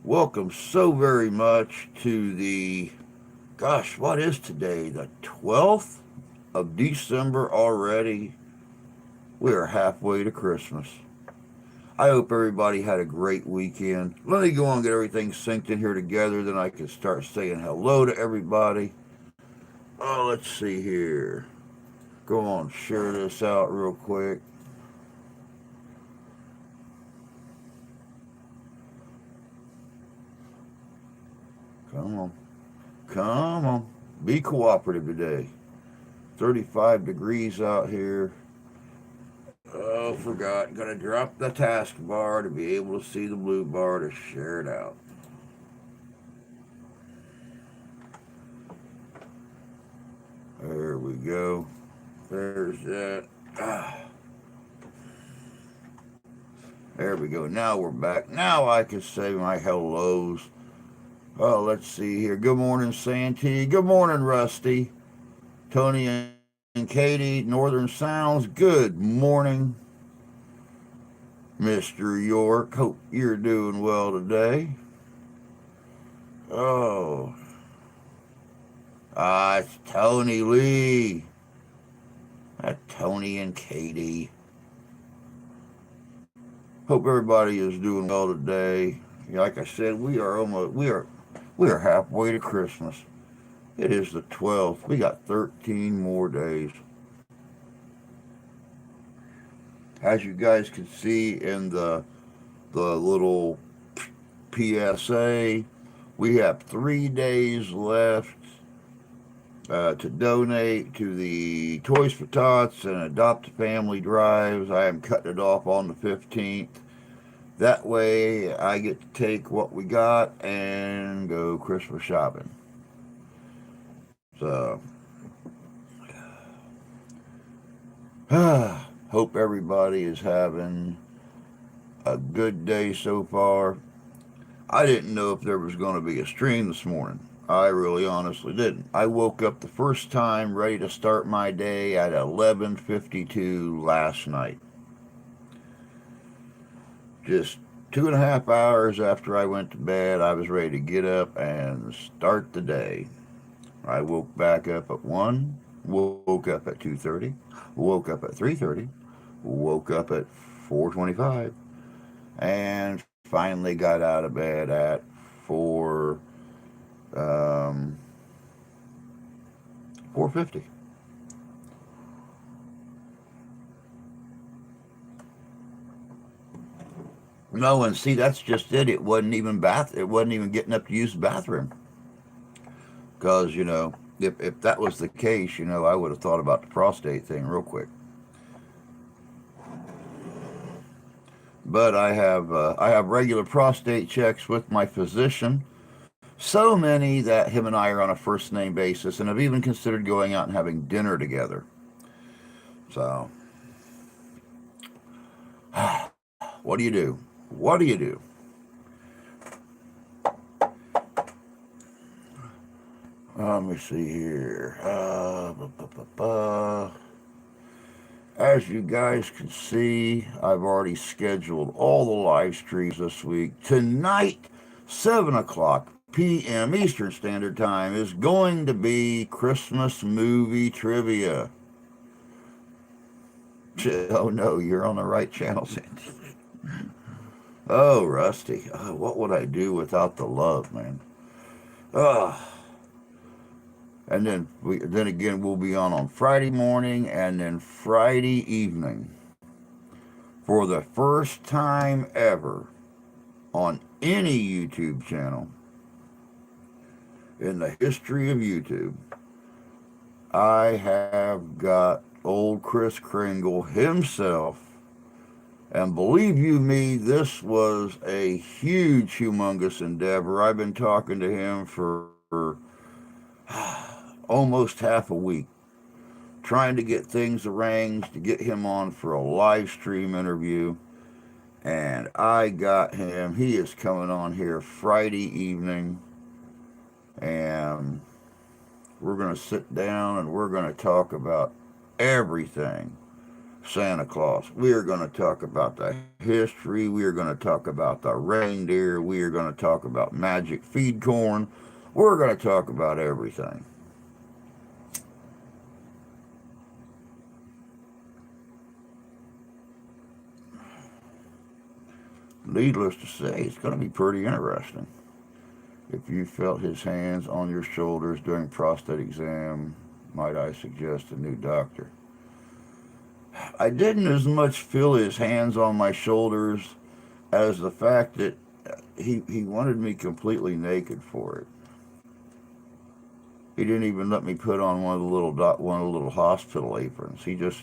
Welcome so very much to gosh, what is today? The 12th of December already. We are halfway to Christmas. I hope everybody had a great weekend. Let me go on and get everything synced in here together, then I can start saying hello to everybody. Oh, let's see here. Go on, share this out real quick. Come on. Come on. Be cooperative today. 35 degrees out here. Oh, forgot. Gotta drop the taskbar to be able to see the blue bar to share it out. There we go. There's that. There we go. Now we're back. Now I can say my hellos. Oh, let's see here. Good morning, Santee. Good morning, Rusty. Tony and Katie, Northern Sounds. Good morning, Mr. York. Hope you're doing well today. Oh, it's Tony Lee. Tony and Katie. Hope everybody is doing well today. Like I said, we are halfway to Christmas. It is the 12th. We got 13 more days. As you guys can see in the little PSA, we have 3 days left to donate to the Toys for Tots and Adopt a Family drives. I am cutting it off on the 15th. That way, I get to take what we got and go Christmas shopping. So, hope everybody is having a good day so far. I didn't know if there was going to be a stream this morning. I really honestly didn't. I woke up the first time ready to start my day at 11:52 last night. Just 2.5 hours after I went to bed, I was ready to get up and start the day. I woke back up at 1, woke up at 2:30, woke up at 3:30, woke up at 4:25, and finally got out of bed at 4 4:50. No, and see, that's just it. It wasn't even bath. It wasn't even getting up to use the bathroom. Because if that was the case, I would have thought about the prostate thing real quick. But I have regular prostate checks with my physician. So many that him and I are on a first name basis, and have even considered going out and having dinner together. So, what do you do? What do you do? Let me see here. As you guys can see, I've already scheduled all the live streams this week. Tonight, 7 o'clock p.m. Eastern Standard Time is going to be Christmas movie trivia. Oh no, you're on the right channel, Sandy. Oh, Rusty. What would I do without the love, man? Uh, and then again, we'll be on Friday morning and then Friday evening for the first time ever on any YouTube channel in the history of YouTube. I have got old Chris Kringle himself. And believe you me, this was a huge, humongous endeavor. I've been talking to him for almost half a week, trying to get things arranged to get him on for a live stream interview. And I got him. He is coming on here Friday evening. And we're going to sit down and we're going to talk about everything Santa Claus. We are going to talk about the history. We are going to talk about the reindeer. We are going to talk about magic feed corn. We're going to talk about everything. Needless to say, it's going to be pretty interesting. If you felt his hands on your shoulders during prostate exam, might I suggest a new doctor? I didn't as much feel his hands on my shoulders as the fact that he wanted me completely naked for it. He didn't even let me put on one of the little hospital aprons. He just,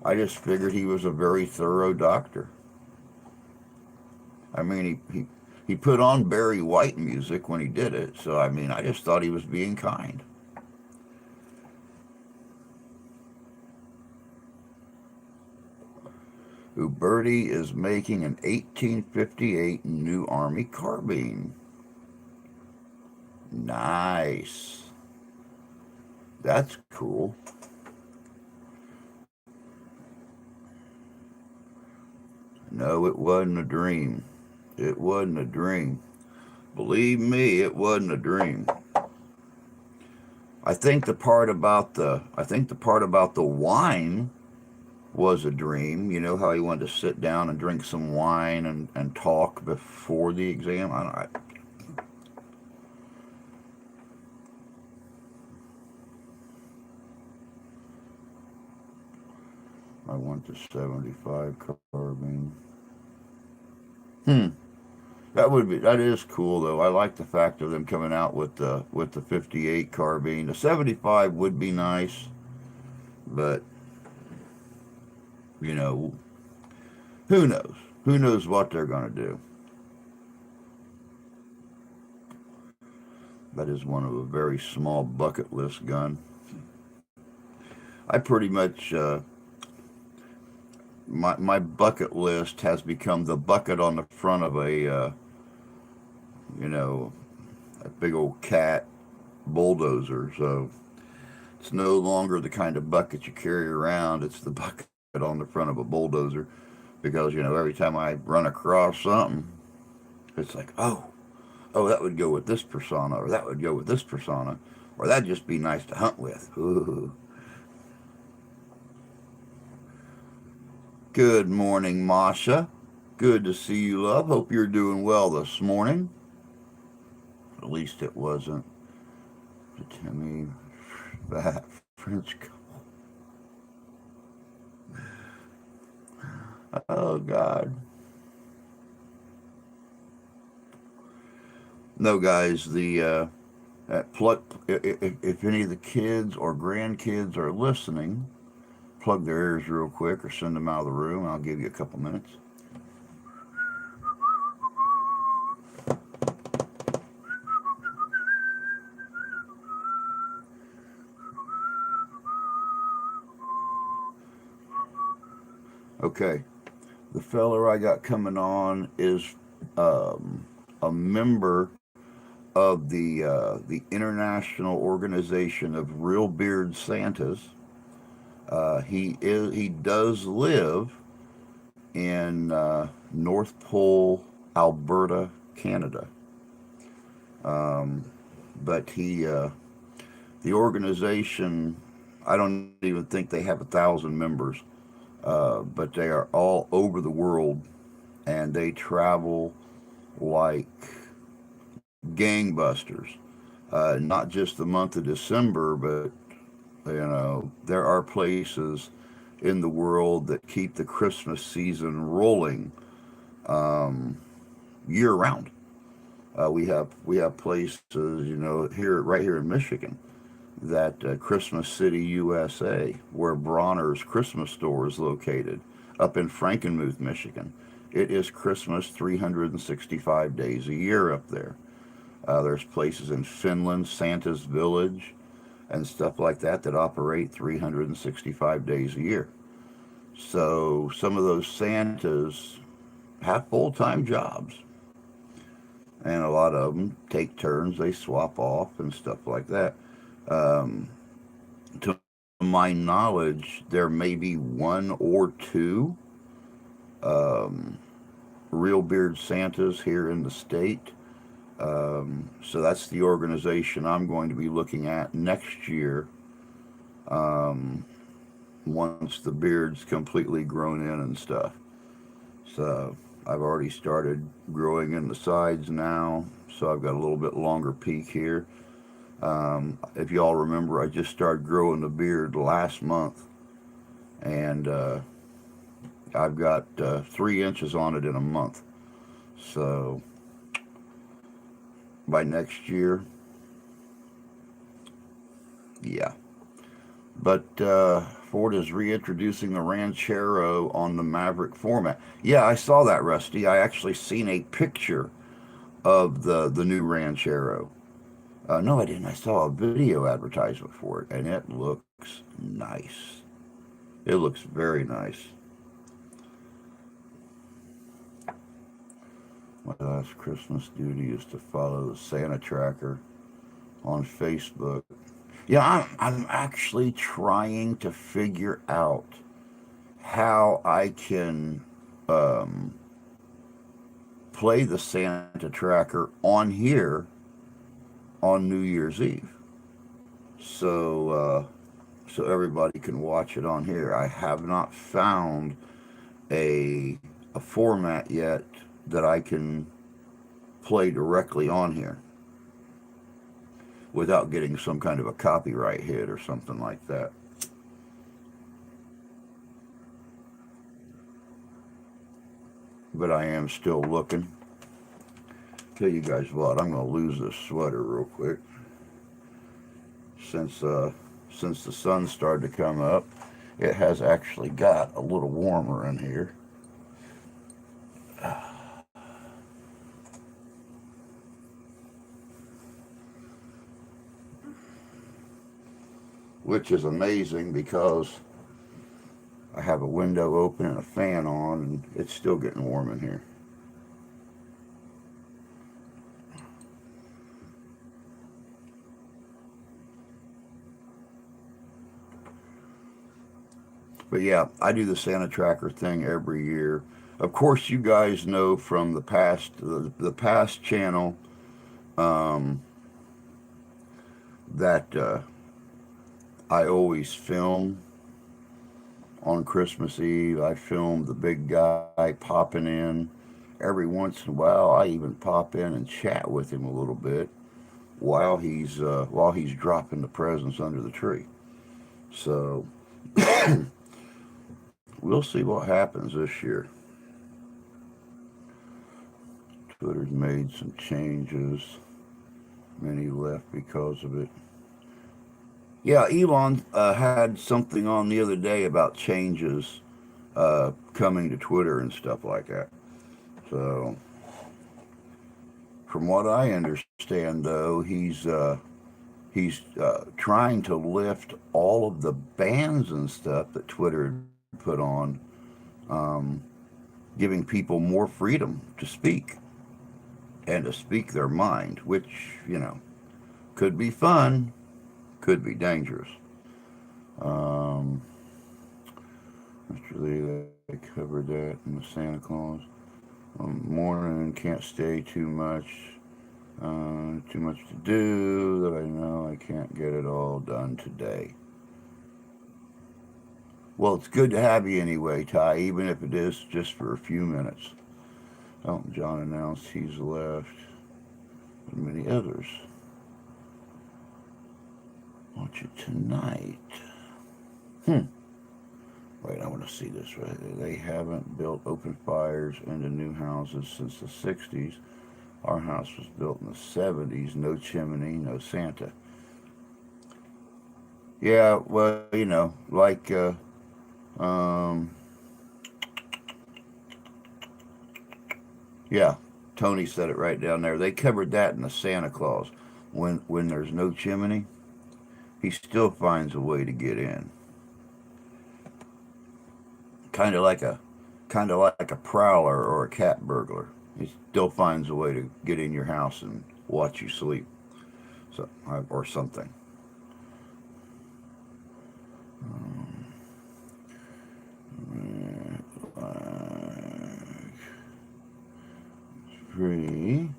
I just figured he was a very thorough doctor. I mean, he put on Barry White music when he did it, so I mean, I just thought he was being kind. Uberti is making an 1858 New Army carbine. Nice. That's cool. No, it wasn't a dream. It wasn't a dream. Believe me, it wasn't a dream. I think the part about the wine was a dream. You know how he wanted to sit down and drink some wine and talk before the exam. I want the 75 carbine. Hmm. That is cool though. I like the fact of them coming out with the 58 carbine. The 75 would be nice, but you know, who knows? Who knows what they're going to do? That is one of a very small bucket list gun. I pretty much my bucket list has become the bucket on the front of you know a big old cat bulldozer. So it's no longer the kind of bucket you carry around. It's the bucket on the front of a bulldozer because every time I run across something, it's like oh that would go with this persona or that would go with this persona or that'd just be nice to hunt with. Ooh. Good morning, Masha. Good to see you, love. Hope you're doing well this morning. At least it wasn't Timmy that French. Oh God. No, guys. If any of the kids or grandkids are listening, plug their ears real quick or send them out of the room. I'll give you a couple minutes. Okay. The feller I got coming on is a member of the International Organization of Real Beard Santas. He does live in North Pole, Alberta, Canada. But the organization, I don't even think they have 1,000 members, but they are all over the world, and they travel like gangbusters. Not just the month of December, but there are places in the world that keep the Christmas season rolling year round. We have places, here right here in Michigan, that Christmas City, USA, where Bronner's Christmas store is located, up in Frankenmuth, Michigan. It is Christmas 365 days a year up there. There's places in Finland, Santa's Village, and stuff like that operate 365 days a year. So some of those Santas have full time jobs. and a lot of them take turns. They swap off and stuff like that. Um, to my knowledge, there may be one or two um, real beard Santas here in the state. So that's the organization I'm going to be looking at next year. Um, Once the beard's completely grown in and stuff. So I've already started growing in the sides now, so I've got a little bit longer peak here. If y'all remember, I just started growing the beard last month, and I've got 3 inches on it in a month. So by next year, yeah. But Ford is reintroducing the Ranchero on the Maverick format. Yeah, I saw that, Rusty. I actually seen a picture of the new Ranchero. No, I didn't. I saw a video advertisement for it, and it looks nice. It looks very nice. My last Christmas duty is to follow the Santa tracker on Facebook. Yeah, I'm actually trying to figure out how I can um, play the Santa tracker on here on New Year's Eve. So everybody can watch it on here. I have not found a format yet that I can play directly on here without getting some kind of a copyright hit or something like that. But I am still looking. Tell you guys what, I'm going to lose this sweater real quick since since the sun started to come up. It has actually got a little warmer in here, which is amazing because I have a window open and a fan on, and it's still getting warm in here. But yeah, I do the Santa Tracker thing every year. Of course, you guys know from the past channel, um, that I always film on Christmas Eve. I film the big guy popping in. Every once in a while, I even pop in and chat with him a little bit while he's dropping the presents under the tree. So we'll see what happens this year. Twitter's made some changes. Many left because of it. Yeah, Elon had something on the other day about changes coming to Twitter and stuff like that. So, from what I understand, though, he's trying to lift all of the bans and stuff that Twitter had put on, um, giving people more freedom to speak and to speak their mind, which could be fun, could be dangerous. Um, Yesterday they covered that in the Santa Claus. Morning, can't stay too much. Too much to do that I know I can't get it all done today. Well, it's good to have you anyway, Ty, even if it is just for a few minutes. Elton John announced he's left, and many others. Watch it tonight. Hmm. Wait, I want to see this right. They haven't built open fires into new houses since the 60s. Our house was built in the 70s. No chimney, no Santa. Yeah, well, like, um, yeah, Tony said it right down there. They covered that in the Santa Claus. When there's no chimney, he still finds a way to get in. Kind of like a kind of like a prowler or a cat burglar. He still finds a way to get in your house and watch you sleep, so or something. Um, like free,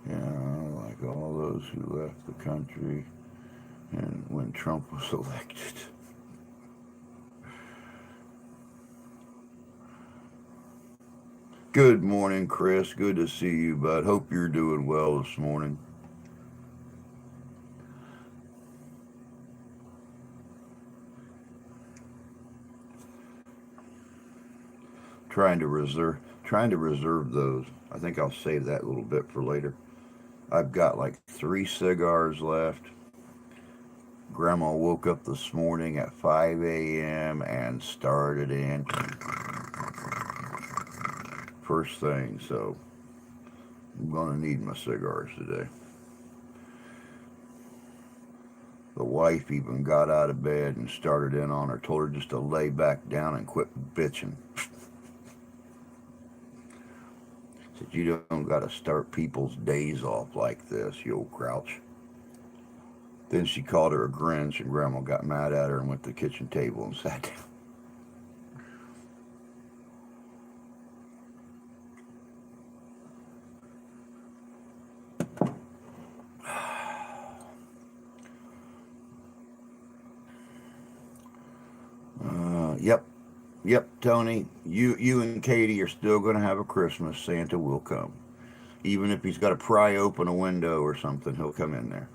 yeah, like all those who left the country and when Trump was elected. Good morning, Chris. Good to see you, bud. Hope you're doing well this morning. Trying to reserve those. I think I'll save that little bit for later. I've got like 3 cigars left. Grandma woke up this morning at 5 a.m. and started in first thing, so I'm gonna need my cigars today. The wife even got out of bed and started in on her. Told her just to lay back down and quit bitching. Said you don't gotta start people's days off like this, you old grouch. Then she called her a Grinch, and Grandma got mad at her and went to the kitchen table and sat down. Yep, yep, Tony. You and Katie are still gonna have a Christmas. Santa will come, even if he's got to pry open a window or something. He'll come in there.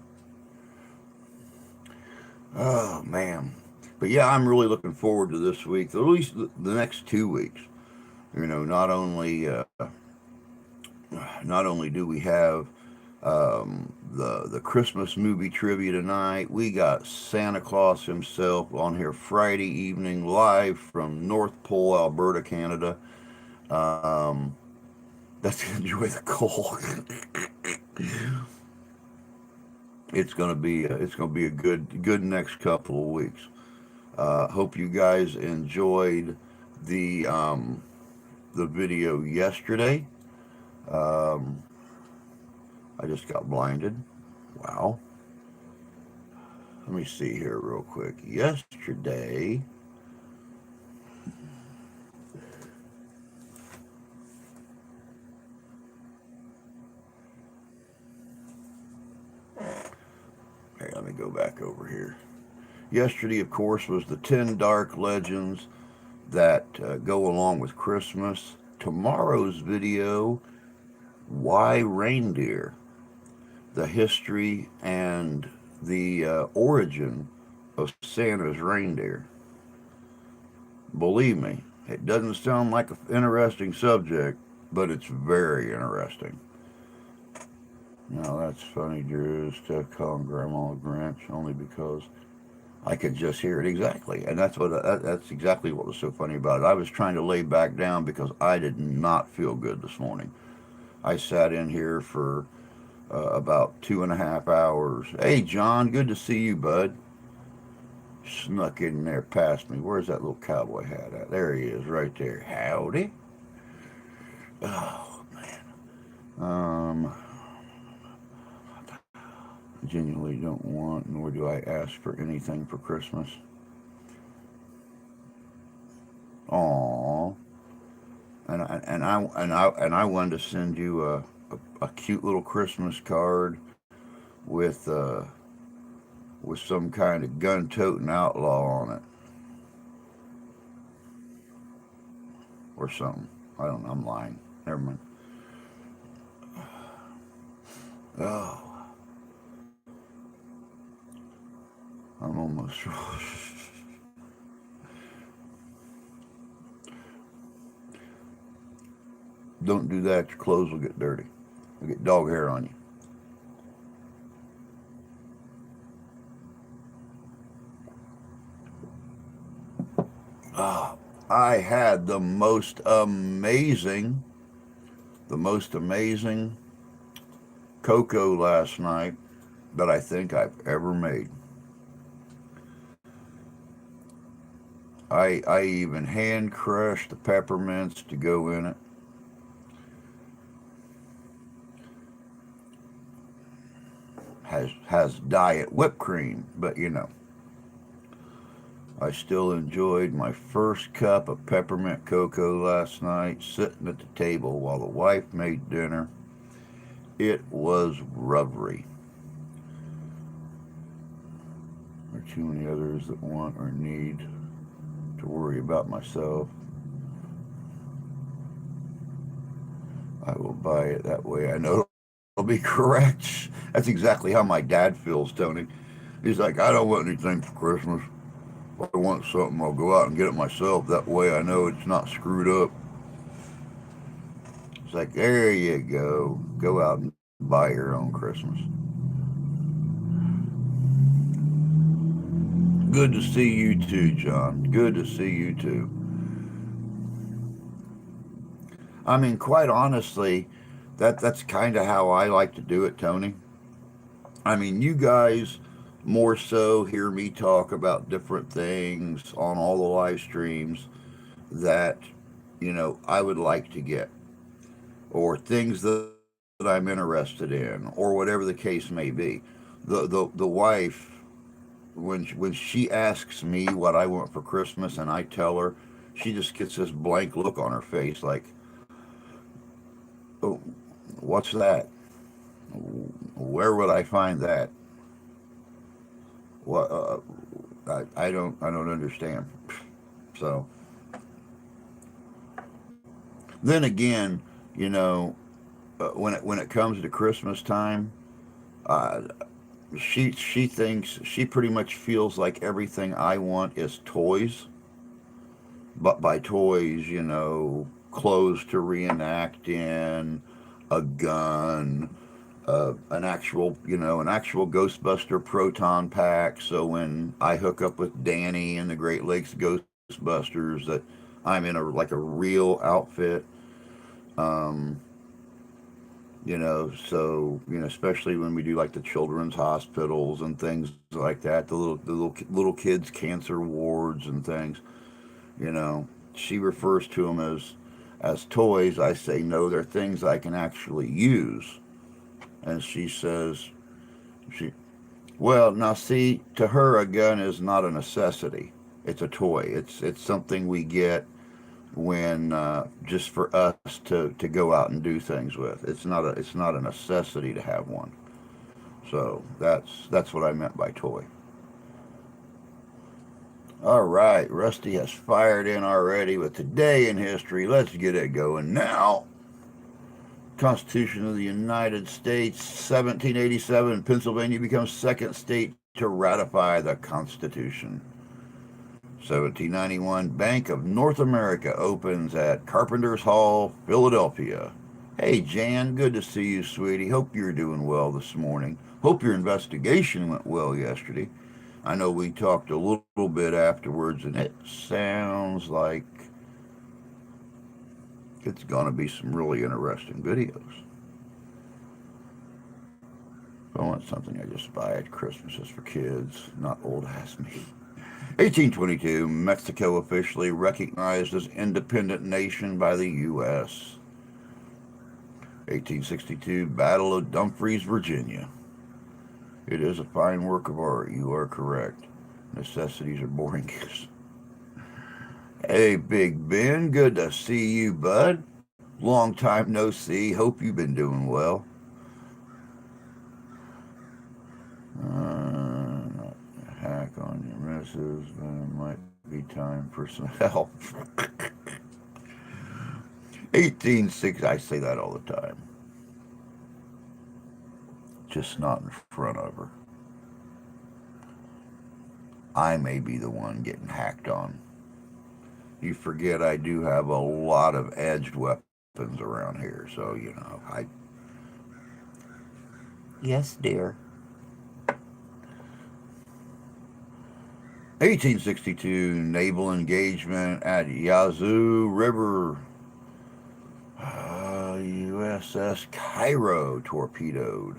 Oh man, but yeah, I'm really looking forward to this week. At least the next 2 weeks. You know, not only do we have the Christmas movie trivia tonight. We got Santa Claus himself on here Friday evening live from North Pole, Alberta, Canada. Um, let's enjoy the cold. It's gonna be a good next couple of weeks. Hope you guys enjoyed the um, the video yesterday. Um, I just got blinded. Wow. Let me see here real quick. Yesterday, hey, let me go back over here. Yesterday, of course, was the 10 dark legends that go along with Christmas. Tomorrow's video, why reindeer? The history and the origin of Santa's reindeer. Believe me, it doesn't sound like an interesting subject, but it's very interesting. Now that's funny, Drew. Steph calling Grandma a Grinch only because I could just hear it exactly, and that's exactly what was so funny about it. I was trying to lay back down because I did not feel good this morning. I sat in here for about 2.5 hours. Hey, John, good to see you, bud. Snuck in there past me. Where's that little cowboy hat at? There he is, right there. Howdy. Oh man. Um, Genuinely don't want, nor do I ask for anything for Christmas. Aww. And I wanted to send you a cute little Christmas card with with some kind of gun-toting outlaw on it or something. I don't know. I'm lying. Never mind. Oh, I'm almost. Don't do that. Your clothes will get dirty. You'll get dog hair on you. Oh, I had the most amazing cocoa last night that I think I've ever made. I even hand crushed the peppermints to go in it. has diet whipped cream, but I still enjoyed my first cup of peppermint cocoa last night, sitting at the table while the wife made dinner. It was rubbery. There are too many others that want or need to worry about myself. I will buy it that way. I know it'll be correct. That's exactly how my dad feels, Tony. He's like, I don't want anything for Christmas. If I want something, I'll go out and get it myself. That way I know it's not screwed up. It's like, there you go. Go out and buy your own Christmas. Good to see you too, John. Good to see you too. I mean, quite honestly, that's kind of how I like to do it, Tony. I mean, you guys more so hear me talk about different things on all the live streams that I would like to get, or things that I'm interested in, or whatever the case may be. The wife, when she asks me what I want for Christmas and I tell her, she just gets this blank look on her face like, oh, what's that? Where would I find that? What? I don't understand. So then again, you know, when it comes to Christmas time, uh, she thinks she pretty much feels like everything I want is toys. But by toys, clothes to reenact in, a gun, an actual Ghostbuster proton pack. So when I hook up with Danny and the Great Lakes Ghostbusters, that I'm in like a real outfit. Um, especially when we do like the children's hospitals and things like that, the little kids' cancer wards and things. She refers to them as toys. I say no, they're things I can actually use. And she says, she well, now see, to her a gun is not a necessity. It's a toy. It's something we get when just for us to go out and do things with. It's not a necessity to have one. So that's what I meant by toy. All right, Rusty has fired in already with today in history. Let's get it going now. Constitution of the United States, 1787. Pennsylvania becomes second state to ratify the Constitution. 1791, Bank of North America opens at Carpenter's Hall, Philadelphia. Hey, Jan, good to see you, sweetie. Hope you're doing well this morning. Hope your investigation went well yesterday. I know we talked a little bit afterwards, and it sounds like it's going to be some really interesting videos. If I want something I just buy at Christmas is for kids, not old ass me. 1822, Mexico officially recognized as independent nation by the U.S. 1862, Battle of Dumfries, Virginia. It is a fine work of art, you are correct. Necessities are boring gifts. Hey, Big Ben, good to see you, bud. Long time no see. Hope you've been doing well. Hack on your missus, then it might be time for some help. 1860, I say that all the time, just not in front of her. I may be the one getting hacked on. You forget I do have a lot of edged weapons around here, so I. 1862, naval engagement at Yazoo River. USS Cairo torpedoed.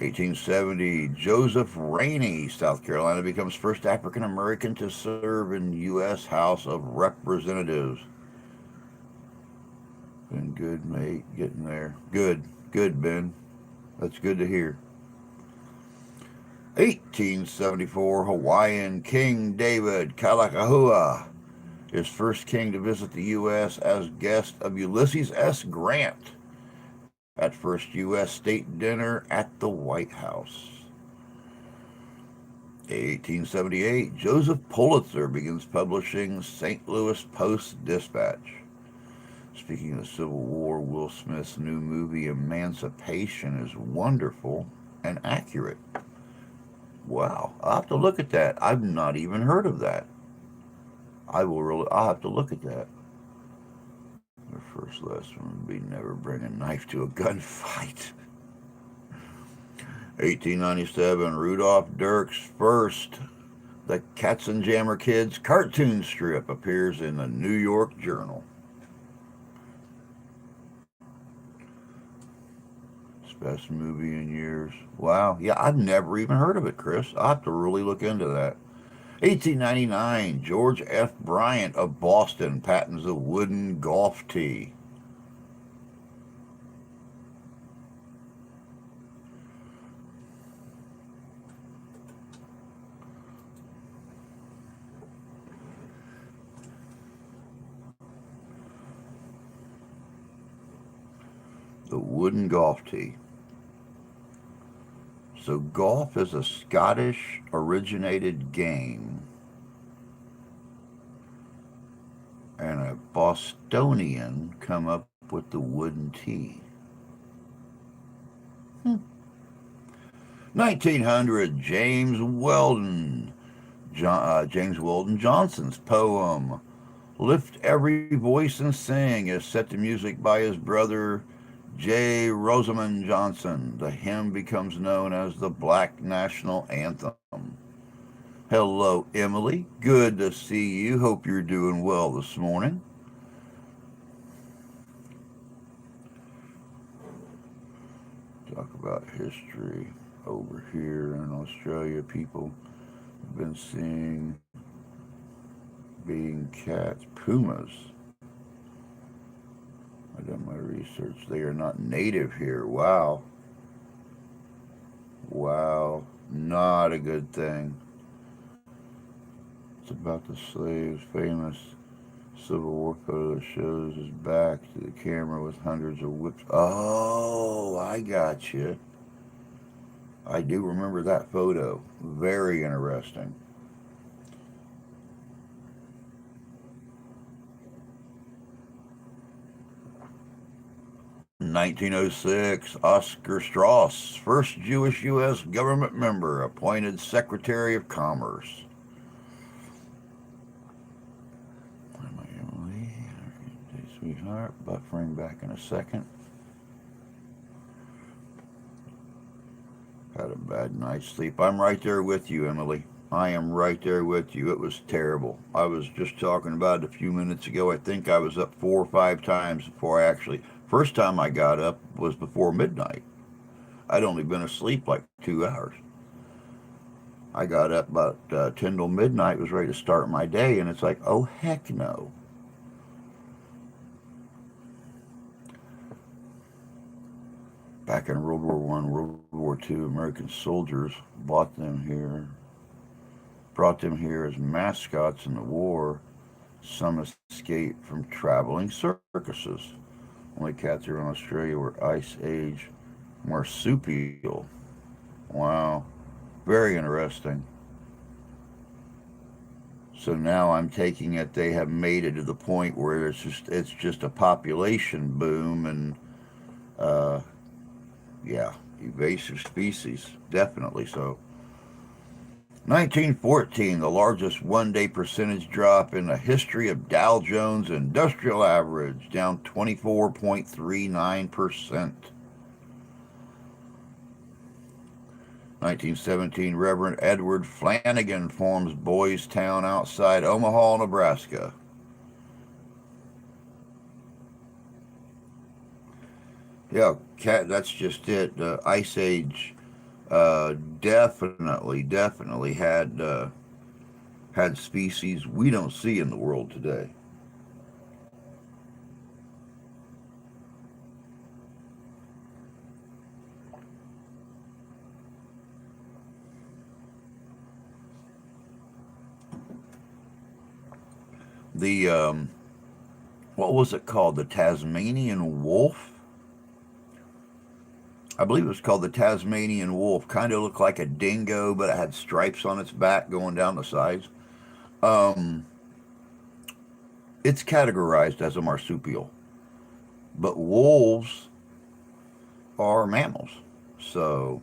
1870, Joseph Rainey, South Carolina, becomes first African American to serve in U.S. House of Representatives. Been good, mate, getting there. Good, Ben. That's good to hear. 1874, Hawaiian King David Kalakaua is first king to visit the U.S. as guest of Ulysses S. Grant at first U.S. state dinner at the White House. 1878, Joseph Pulitzer begins publishing St. Louis Post-Dispatch. Speaking of the Civil War, Will Smith's new movie Emancipation is wonderful and accurate. Wow, I'll have to look at that. I've not even heard of that. I'll have to look at that. The first lesson would be never bring a knife to a gunfight. 1897, Rudolph Dirk's first The Katzenjammer Kids cartoon strip appears in the New York Journal. It's best movie in years. Wow. Yeah, I've never even heard of it, Chris. I'll have to really look into that. 1899, George F. Bryant of Boston patents a wooden golf tee. The wooden golf tee. So, golf is a Scottish originated game, and a Bostonian come up with the wooden tee. Hmm. 1900, James Weldon Johnson's poem "Lift Every Voice and Sing" is set to music by his brother J. Rosamond Johnson. The hymn becomes known as the Black National Anthem. Hello, Emily. Good to see you. Hope you're doing well this morning. Talk about history over here in Australia. People have been seeing being cats, pumas. I done my research. They are not native here. Wow. Wow. Not a good thing. It's about the slaves. Famous Civil War photo that shows his back to the camera with hundreds of whips. Oh, I got you. I do remember that photo. Very interesting. 1906, Oscar Strauss, first Jewish U.S. government member, appointed Secretary of Commerce. Emily, sweetheart, buffering back in a second. Had a bad night's sleep. I'm right there with you, Emily. I am right there with you. It was terrible. I was just talking about it a few minutes ago. I think I was up 4 or 5 times before I actually. First time I got up was before midnight. I'd only been asleep like 2 hours. I got up about 10 till midnight, was ready to start my day, and it's like, oh, heck no. Back in World War One, World War Two, American soldiers brought them here as mascots in the war. Some escaped from traveling circuses. Only cats here in Australia were Ice Age marsupial. Wow, very interesting. So now I'm taking it they have made it to the point where it's just a population boom and uh, yeah, invasive species, definitely so. 1914, the largest one-day percentage drop in the history of Dow Jones Industrial Average, down 24.39%. 1917, Reverend Edward Flanagan forms Boys Town outside Omaha, Nebraska. Yeah, cat. That's just it. Ice Age definitely had species we don't see in the world today. The what was it called? The Tasmanian wolf. I believe it was called the Tasmanian wolf. Kind of looked like a dingo, but it had stripes on its back going down the sides. Um, it's categorized as a marsupial, but wolves are mammals. So,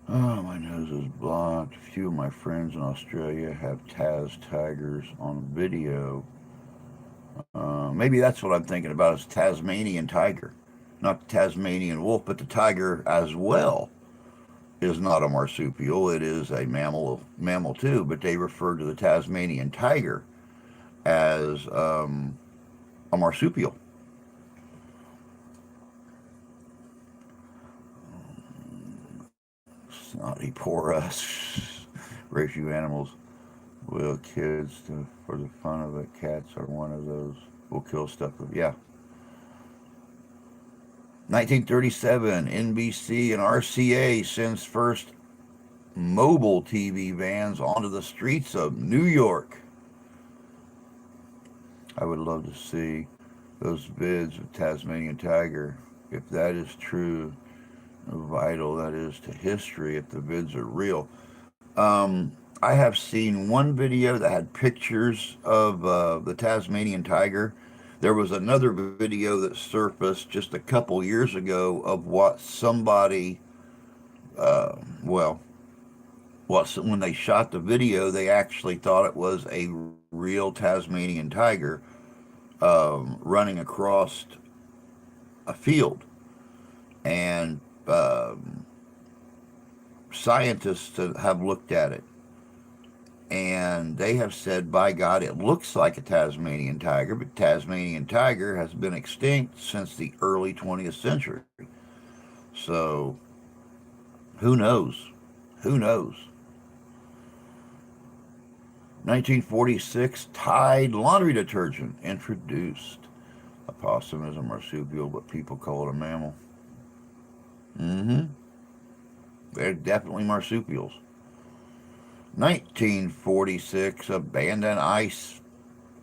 oh, my nose is blocked. A few of my friends in Australia have Tas tigers on video. Maybe that's what I'm thinking about is Tasmanian tiger, not the Tasmanian wolf, but the tiger as well is not a marsupial. It is a mammal too, but they refer to the Tasmanian tiger as a marsupial. Snotty poor us. Raise you animals. Will kids, for the fun of it, cats are one of those. Will kill stuff. Yeah. 1937, NBC and RCA sends first mobile TV vans onto the streets of New York. I would love to see those vids of Tasmanian tiger. If that is true, vital that is to history if the vids are real. I have seen one video that had pictures of the Tasmanian tiger. There was another video that surfaced just a couple years ago of what somebody, well, when they shot the video, they actually thought it was a real Tasmanian tiger running across a field. And scientists have looked at it and they have said, by God, it looks like a Tasmanian tiger, but Tasmanian tiger has been extinct since the early 20th century. So who knows? Who knows? 1946, Tide laundry detergent introduced. A possum is a marsupial, but people call it a mammal. Mm-hmm. They're definitely marsupials. 1946, abandoned ice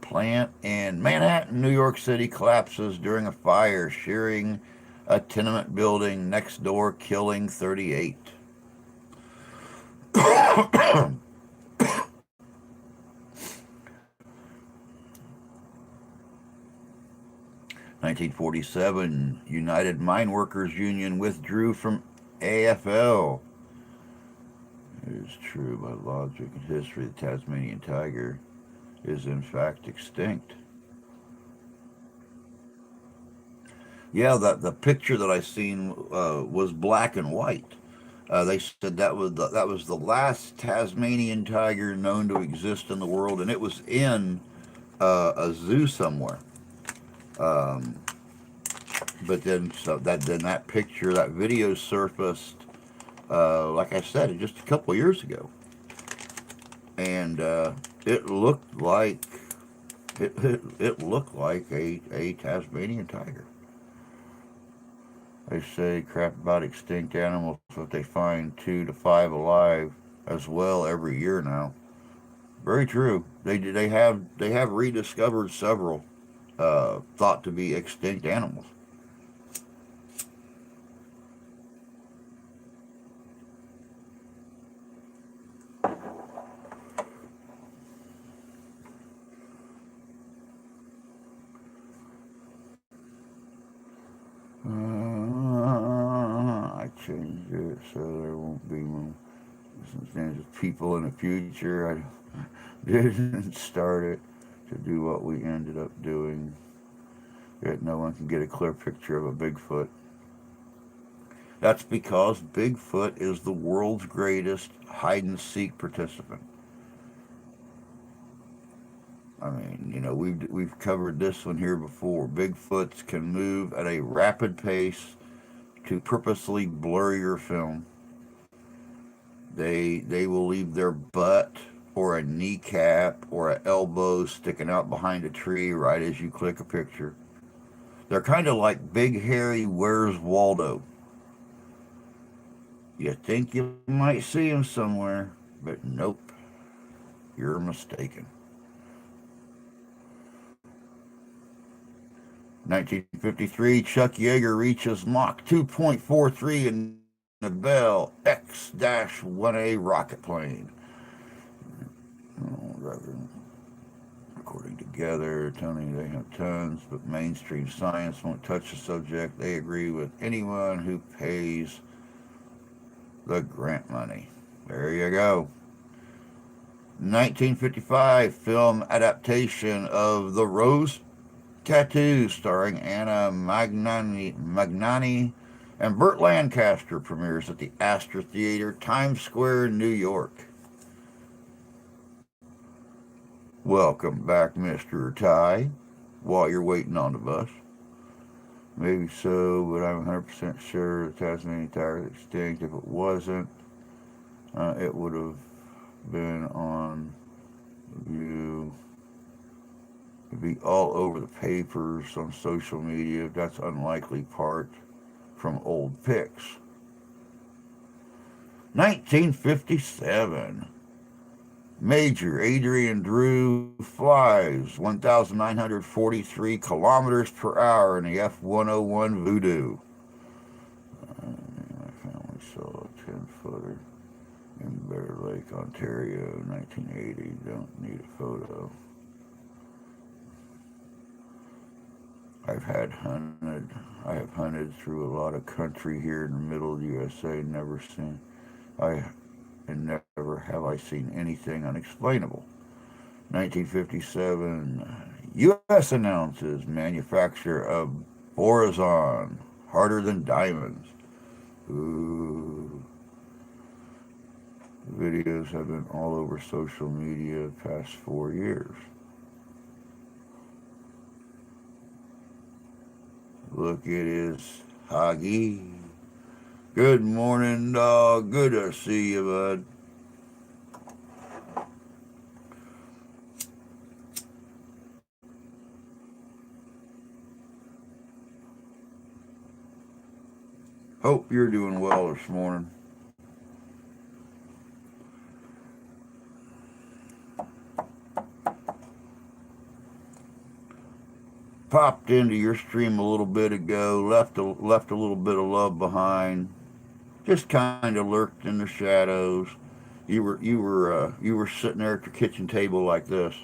plant in Manhattan, New York City collapses during a fire, shearing a tenement building next door, killing 38. 1947, United Mine Workers Union withdrew from AFL. It is true by logic and history the Tasmanian tiger is in fact extinct. Yeah, the picture that I seen was black and white. They said that was the last Tasmanian tiger known to exist in the world, and it was in a zoo somewhere. Um, but then that picture, that video surfaced, like I said, just a couple of years ago, and it looked like it looked like a Tasmanian tiger. They say crap about extinct animals, but they find 2 to 5 alive as well every year now. Very true. They have rediscovered several thought to be extinct animals. I changed it so there won't be some people in the future. I didn't start it to do what we ended up doing. Yet no one can get a clear picture of a Bigfoot. That's because Bigfoot is the world's greatest hide and seek participant. I mean, we've covered this one here before. Bigfoots can move at a rapid pace to purposely blur your film. They will leave their butt or a kneecap or an elbow sticking out behind a tree right as you click a picture. They're kind of like Big Hairy Where's Waldo. You think you might see him somewhere. But nope, you're mistaken. 1953, Chuck Yeager reaches Mach 2.43 in the Bell X-1A rocket plane. According together, Tony, they have tons, but mainstream science won't touch the subject. They agree with anyone who pays the grant money. There you go. 1955 film adaptation of The Rose Tattoo, starring Anna Magnani and Burt Lancaster, premieres at the Astor Theater, Times Square, New York. Welcome back, Mr. Ty, while you're waiting on the bus. Maybe so, but I'm 100% sure the Tasmanian tiger is extinct. If it wasn't, it would have been on view. It'd be all over the papers, on social media. That's unlikely part from old pics. 1957. Major Adrian Drew flies 1,943 kilometers per hour in the F-101 Voodoo. My family saw a 10-footer in Bear Lake, Ontario, 1980. Don't need a photo. I have hunted through a lot of country here in the middle of the USA, never seen, and never have I seen anything unexplainable. 1957, U.S. announces manufacture of Borazon, harder than diamonds. Ooh. Videos have been all over social media the past 4 years. Look at his Huggy. Good morning, dog. Good to see you, bud. Hope you're doing well this morning. Popped into your stream a little bit ago, left a little bit of love behind. Just kind of lurked in the shadows. You were sitting there at your kitchen table like this.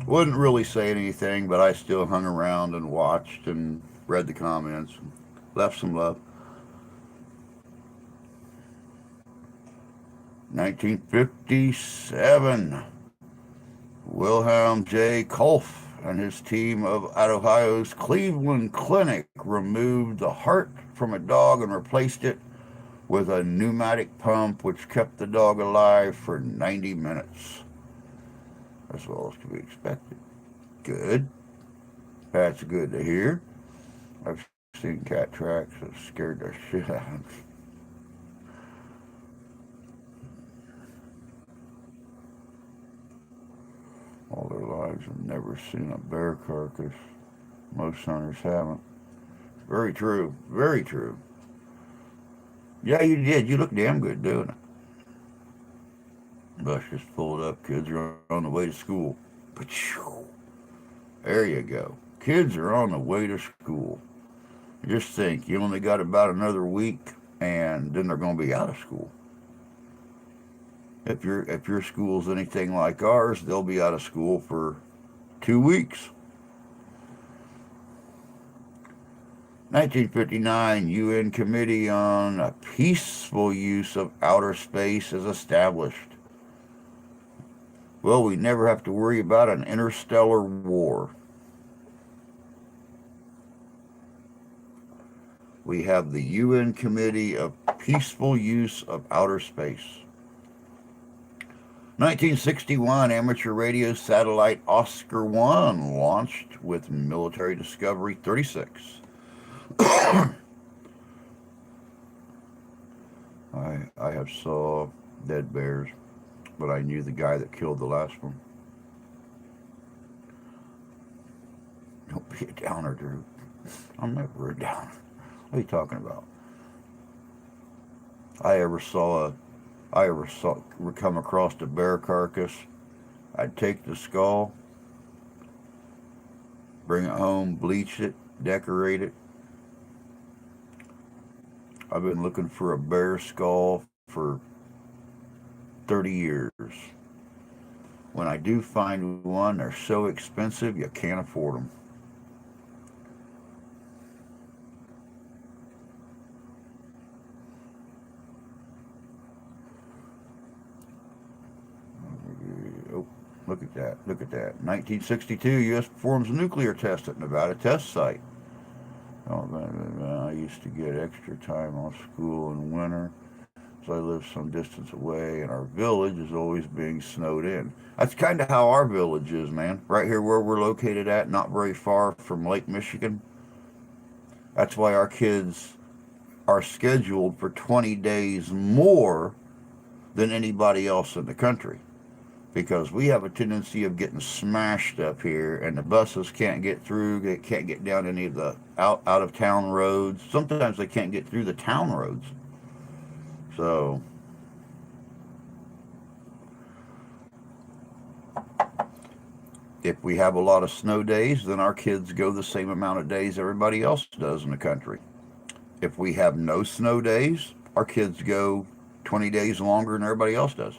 Wouldn't really say anything, but I still hung around and watched and read the comments, and left some love. 1957. Wilhelm J. Kolff and his team at Ohio's Cleveland Clinic removed the heart from a dog and replaced it with a pneumatic pump, which kept the dog alive for 90 minutes, as well as could be expected. Good. That's good to hear. I've seen cat tracks that scared the shit out of me. All their lives have never seen a bear carcass. Most hunters haven't. Very true. Very true. Yeah, you did. You look damn good doing it. Bus just pulled up. Kids are on the way to school. There you go. Kids are on the way to school. Just think, you only got about another week, and then they're going to be out of school. If your school's anything like ours, they'll be out of school for 2 weeks. 1959, UN Committee on a Peaceful Use of Outer Space is established. Well, we never have to worry about an interstellar war. We have the UN Committee of Peaceful Use of Outer Space. 1961, amateur radio satellite Oscar 1 launched with Military Discovery 36. I have saw dead bears. but I knew the guy that killed the last one. Don't be a downer, Drew. I'm never a downer. What are you talking about? I ever saw a, I ever saw come across a bear carcass. I'd take the skull, bring it home, bleach it, decorate it. I've been looking for a bear skull for 30 years. When I do find one, they're so expensive you can't afford them. Oh, look at that. Look at that. 1962, U.S. performs a nuclear test at Nevada test site. Oh, I used to get extra time off school in winter, so I live some distance away, and our village is always being snowed in. That's kind of how our village is, man. Right here where we're located at, not very far from Lake Michigan. That's why our kids are scheduled for 20 days more than anybody else in the country, because we have a tendency of getting smashed up here, and the buses can't get through. They can't get down any of the out of town roads. Sometimes they can't get through the town roads. So if we have a lot of snow days, then our kids go the same amount of days everybody else does in the country. If we have no snow days, our kids go 20 days longer than everybody else does.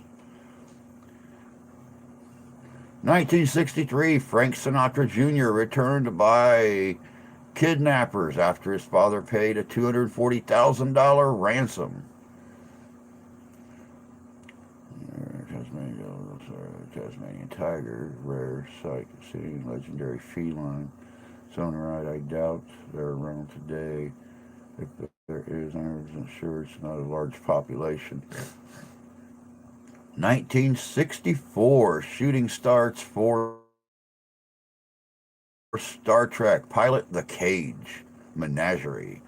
1963, Frank Sinatra Jr. returned by kidnappers after his father paid a $240,000 ransom. Tasmanian tiger, rare sight seen, legendary feline. Sonorite, I doubt they're around today. If there is, I'm sure it's not a large population. 1964, shooting starts for Star Trek pilot The Cage Menagerie.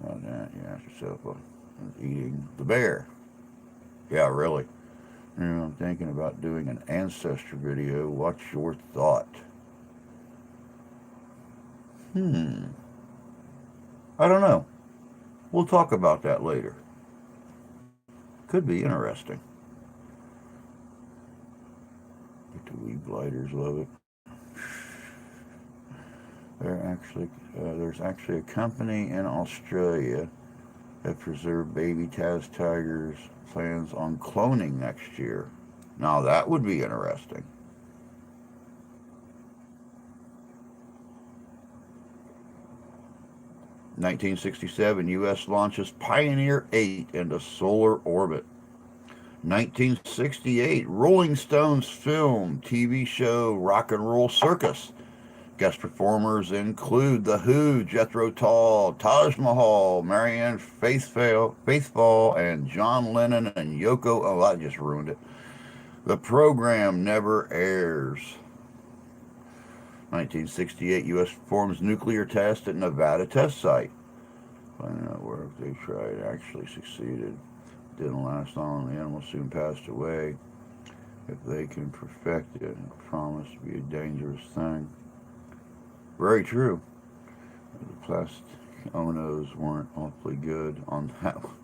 Oh, you ask yourself, eating the bear. Yeah, really. You know, I'm thinking about doing an ancestor video. What's your thought? Hmm. I don't know. We'll talk about that later. Could be interesting. But the wee blighters love it. There's actually a company in Australia that preserve baby Taz tigers. Plans on cloning next year. Now that would be interesting. 1967, U.S. launches Pioneer 8 into solar orbit. 1968, Rolling Stones film, TV show Rock and Roll Circus. Guest performers include The Who, Jethro Tull, Taj Mahal, Marianne Faithfull, and John Lennon and Yoko. Oh, I just ruined it. The program never airs. 1968, U.S. performs nuclear test at Nevada test site. Finding out where if they tried actually succeeded. Didn't last long. The animal soon passed away. If they can perfect it, it promised to be a dangerous thing. Very true. The plastic onos weren't awfully good on that one.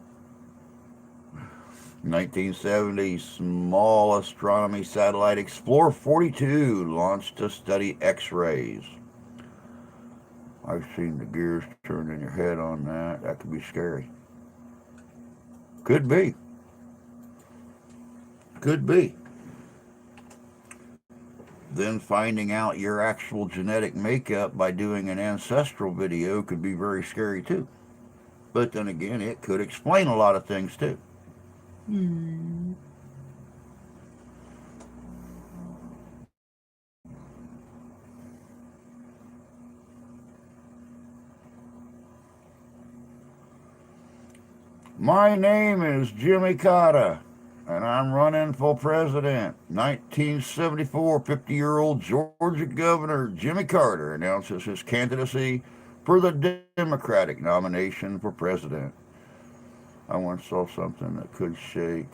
1970, small astronomy satellite Explorer 42 launched to study X-rays. I've seen the gears turn in your head on that. That could be scary. Could be. Could be. Then finding out your actual genetic makeup by doing an ancestral video could be very scary too. But then again, it could explain a lot of things too. My name is Jimmy Carter, and I'm running for president. 1974, 50-year-old Georgia Governor Jimmy Carter announces his candidacy for the Democratic nomination for president. I once saw something that could shake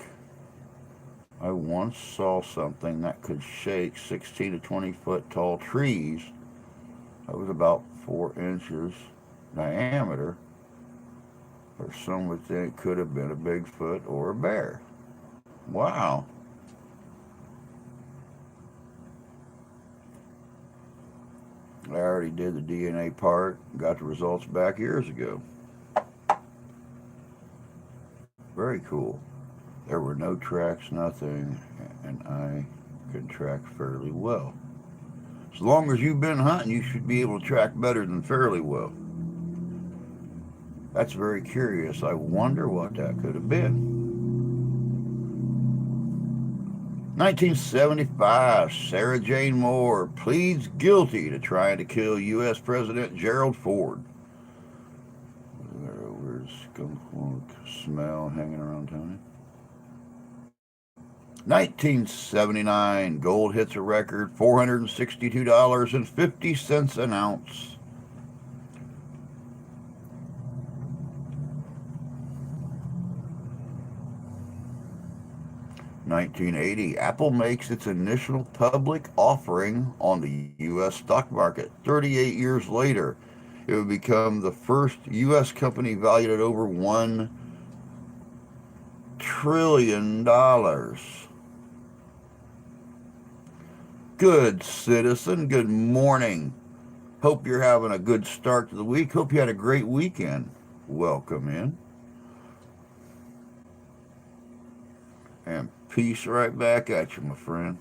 I once saw something that could shake 16 to 20 foot tall trees. That was about 4 inches diameter, or some would think could have been a Bigfoot or a bear. Wow. I already did the DNA part, got the results back years ago. Very cool. There were no tracks, nothing, and I could track fairly well. As long as you've been hunting, you should be able to track better than fairly well. That's very curious. I wonder what that could have been. 1975, Sarah Jane Moore pleads guilty to trying to kill U.S. President Gerald Ford. Where's skunk smell hanging around town? 1979, gold hits a record $462.50 an ounce. 1980, Apple makes its initial public offering on the U.S. stock market. 38 years later, it would become the first U.S. company valued at over $1 trillion. Good citizen, good morning. Hope you're having a good start to the week. Hope you had a great weekend. Welcome in. And peace right back at you, my friend.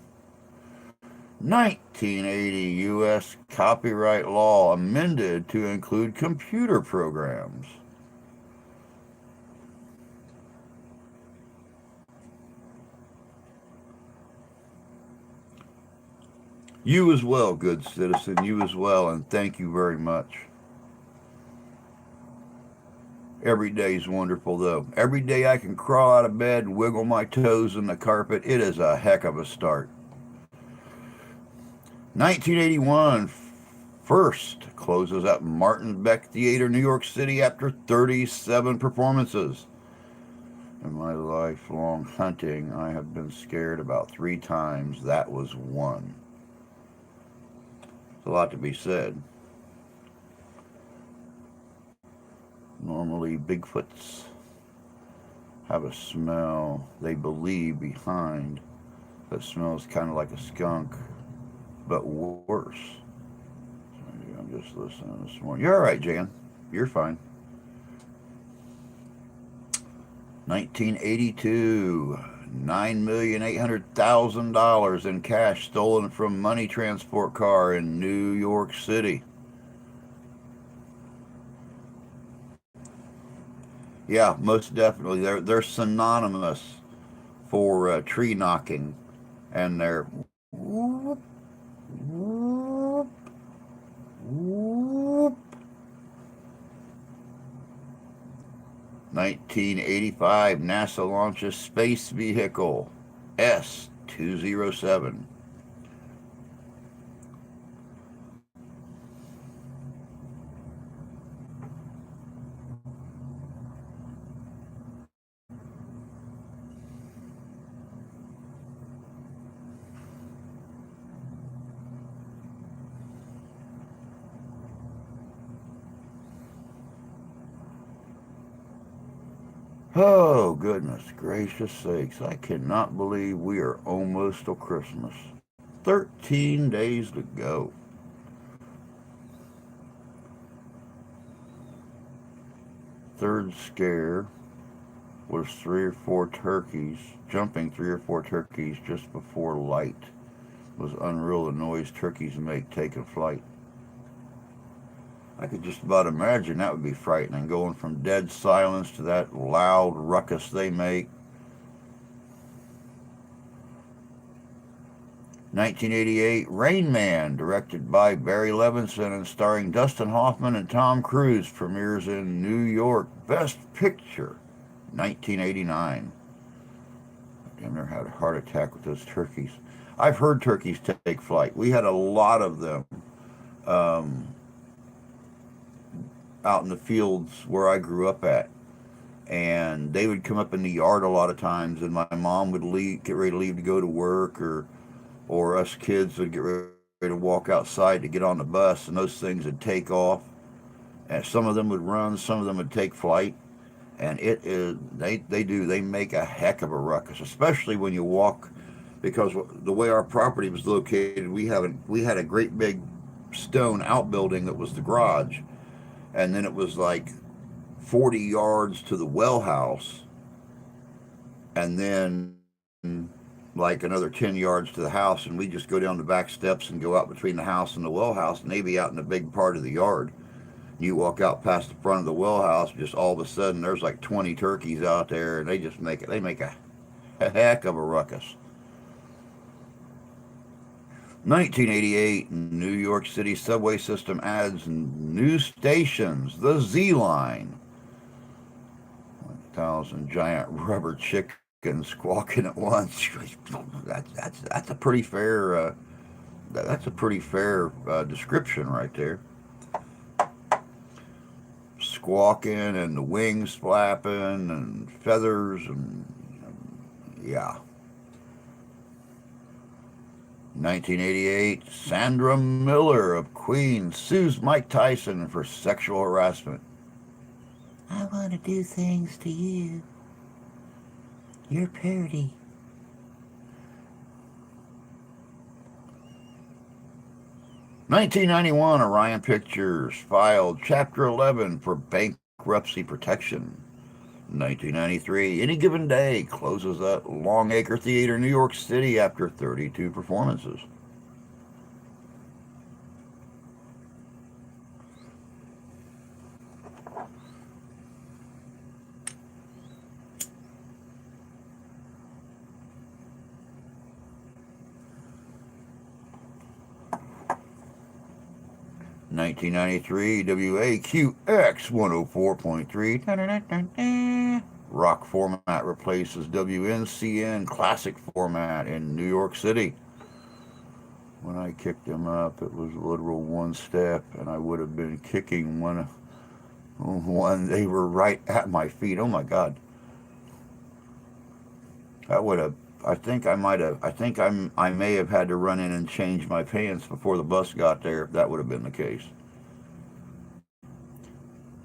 1980 U.S. copyright law amended to include computer programs. You as well, good citizen. You as well, and thank you very much. Every day is wonderful, though. Every day I can crawl out of bed and wiggle my toes in the carpet. It is a heck of a start. 1981, First closes at Martin Beck Theater, New York City after 37 performances. In my lifelong hunting, I have been scared about 3 times. That was one. There's a lot to be said. Normally, Bigfoots have a smell they believe behind that smells kind of like a skunk, but worse. I'm just listening this morning. You're all right, Jan. You're fine. 1982, $9,800,000 in cash stolen from money transport car in New York City. Yeah, most definitely. They're synonymous for tree knocking, and they're whoop, whoop, whoop. 1985, NASA launches space vehicle S-207. Oh, goodness gracious sakes. I cannot believe we are almost till Christmas. 13 days to go. Third scare was 3 or 4 turkeys, jumping 3 or 4 turkeys just before light. It was unreal the noise turkeys make taking flight. I could just about imagine that would be frightening, going from dead silence to that loud ruckus they make. 1988, Rain Man, directed by Barry Levinson and starring Dustin Hoffman and Tom Cruise, premieres in New York. Best Picture, 1989. I never had a heart attack with those turkeys. I've heard turkeys take flight. We had a lot of them out in the fields where I grew up at. and they would come up in the yard a lot of times, and my mom would get ready to leave to go to work, or us kids would get ready to walk outside to get on the bus, and those things would take off. And some of them would run, some of them would take flight, and they make a heck of a ruckus, especially when you walk, because the way our property was located, we had a great big stone outbuilding that was the garage, and then it was like 40 yards to the well house, and then like another 10 yards to the house, and we just go down the back steps and go out between the house and the well house, and they be out in a big part of the yard. You walk out past the front of the well house, just all of a sudden there's like 20 turkeys out there, and they make a heck of a ruckus. 1988, New York City subway system adds new stations, the Z Line. 1,000 giant rubber chickens squawking at once. That's a pretty fair description right there. Squawking and the wings flapping and feathers and yeah. 1988, Sandra Miller of Queens sues Mike Tyson for sexual harassment. I want to do things to you. You're pretty. 1991, Orion Pictures filed Chapter 11 for bankruptcy protection. 1993, Any Given Day closes at Longacre Theater, New York City after 32 performances. (1993) WAQX 104.3 rock format replaces WNCN classic format in New York City. When I kicked them up, it was literal one step, and I would have been kicking one. They were right at my feet. Oh my God! That would have. I think I might have. I may have had to run in and change my pants before the bus got there. If that would have been the case.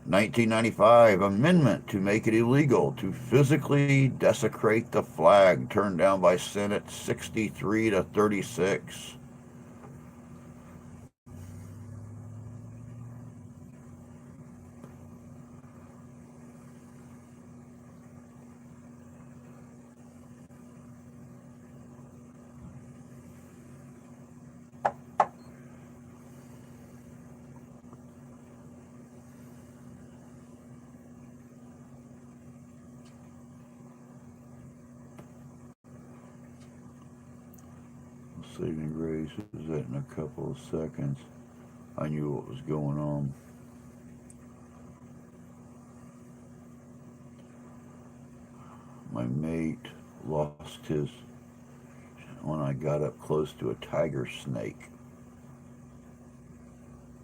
1995 amendment to make it illegal to physically desecrate the flag, turned down by Senate 63 to 36. Saving grace is that in a couple of seconds. I knew what was going on. My mate lost his when I got up close to a tiger snake.